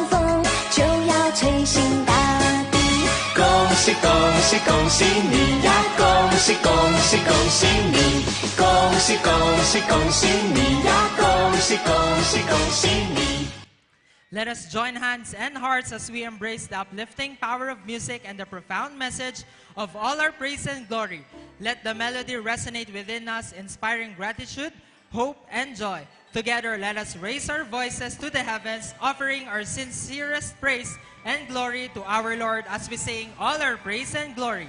风就要吹醒大地。恭喜恭喜恭喜你呀！恭喜恭喜恭喜你！恭喜恭喜恭喜你呀！恭喜恭喜恭喜你！ Let us join hands and hearts as we embrace the uplifting power of music and the profound message of all our praise and glory. Let the melody resonate within us, inspiring gratitude, hope, and joy. Together, let us raise our voices to the heavens, offering our sincerest praise and glory to our Lord as we sing all our praise and glory.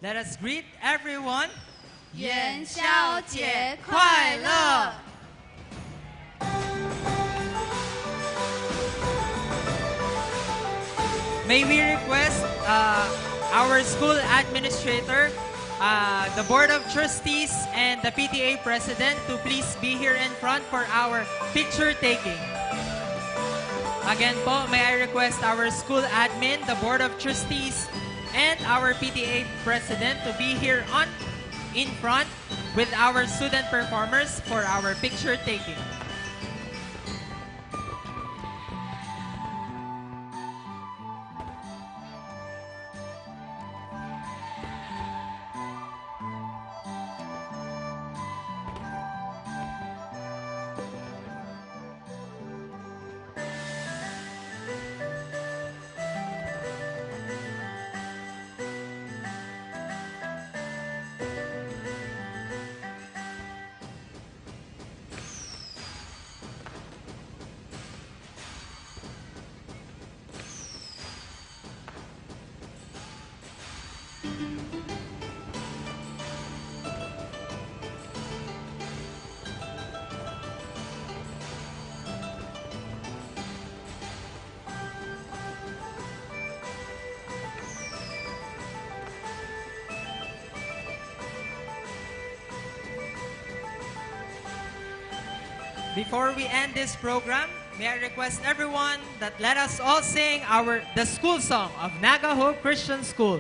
Let us greet everyone. 元宵节快乐！ May we request our school administrator, the Board of Trustees, and the PTA President to please be here in front for our picture taking. Again po, may I request our school admin, the Board of Trustees, and our PTA President to be here in front with our student performers for our picture taking. Before we end this program, may I request everyone that let us all sing the school song of Naga Hope Christian School.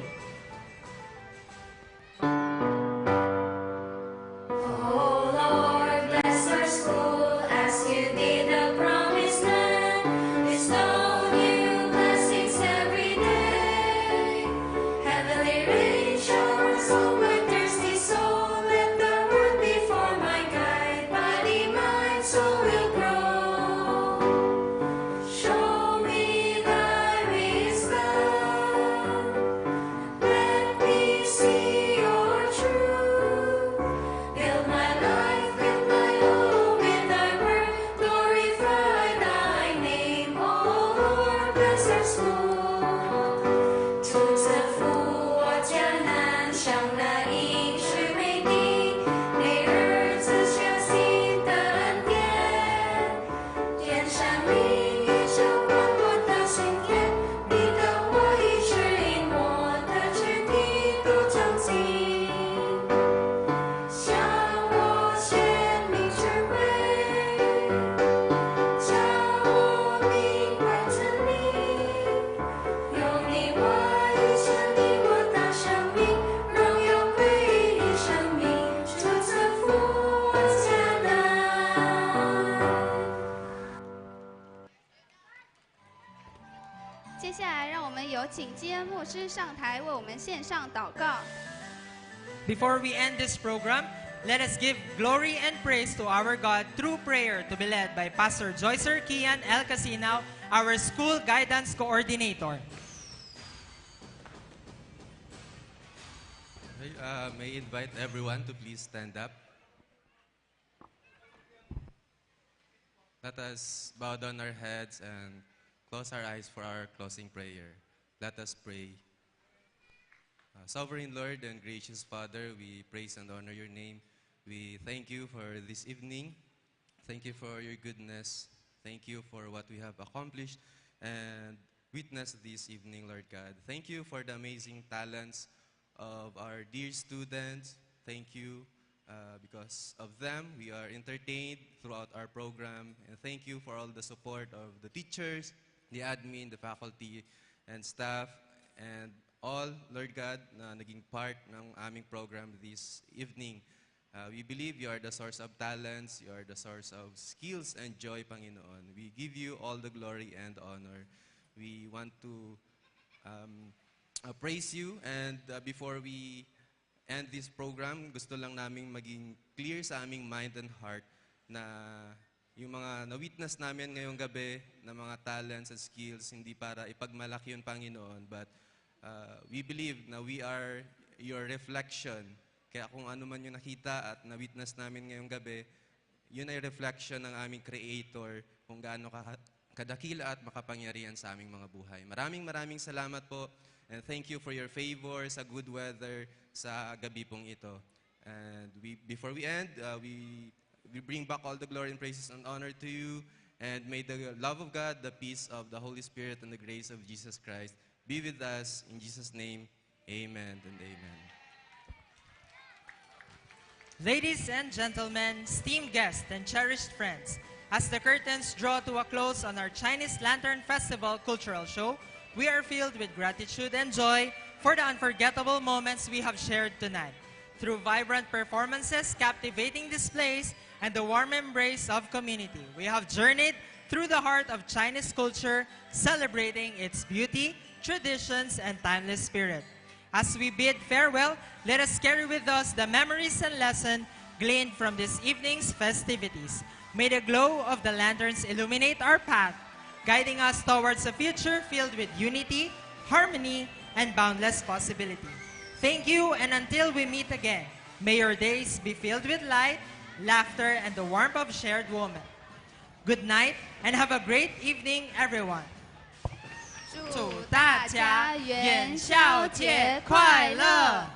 Oh Lord, bless our school as you did the promised land. Bestow new blessings every day. Heavenly rain showers on my thirsty soul. Let the word be for my guide. Body, mind, soul will grow. Show me thy wisdom. Let me see your truth. Build my life, build my home in thy word. Glorify thy name, oh Lord, bless our school. 出自父我迦南，向那应许美地，每日赐下新的恩典。天山林宇宙宽阔的心田，你的话语指引我的肢体都长进。向我显明智慧，叫我明白真理。用你话语建立我的生命，荣耀归于生命，出自父我迦南。接下来，让我们有请基恩牧师上台为我们献上祷告。 Before we end this program, let us give glory and praise to our God through prayer to be led by Pastor Joycer Kian El Casinao, our school guidance coordinator. May I invite everyone to please stand up. Let us bow down our heads and close our eyes for our closing prayer. Let us pray. Sovereign Lord and gracious Father, we praise and honor your name. We thank you for this evening. Thank you for your goodness. Thank you for what we have accomplished and witnessed this evening, Lord God. Thank you for the amazing talents of our dear students. Thank you because of them we are entertained throughout our program. And thank you for all the support of the teachers, the admin, the faculty, and staff, and all, Lord God, na naging part ng aming program this evening. We believe you are the source of talents, you are the source of skills and joy, Panginoon. We give you all the glory and honor. We want to praise you, and before we end this program, gusto lang naming maging clear sa aming mind and heart na yung mga na-witness namin ngayong gabi na mga talents and skills, hindi para ipagmalaki yun, Panginoon, but we believe na we are your reflection. Kaya kung ano man yung nakita at na-witness namin ngayong gabi, yun ay reflection ng aming Creator kung gaano kadakila at makapangyarihan sa aming mga buhay. Maraming salamat po. And thank you for your favor sa good weather sa gabi pong ito. And before we end, we bring back all the glory and praises and honor to you. And may the love of God, the peace of the Holy Spirit, and the grace of Jesus Christ be with us. In Jesus' name, amen and amen. Ladies and gentlemen, esteemed guests and cherished friends, as the curtains draw to a close on our Chinese Lantern Festival cultural show, we are filled with gratitude and joy for the unforgettable moments we have shared tonight. Through vibrant performances, captivating displays, and the warm embrace of community, we have journeyed through the heart of Chinese culture, celebrating its beauty, traditions, and timeless spirit. As we bid farewell, let us carry with us the memories and lessons gleaned from this evening's festivities. May the glow of the lanterns illuminate our path, guiding us towards a future filled with unity, harmony, and boundless possibility. Thank you, and until we meet again, may your days be filled with light, laughter, and the warmth of shared moment. Good night, and have a great evening, everyone. 祝大家元宵节快乐！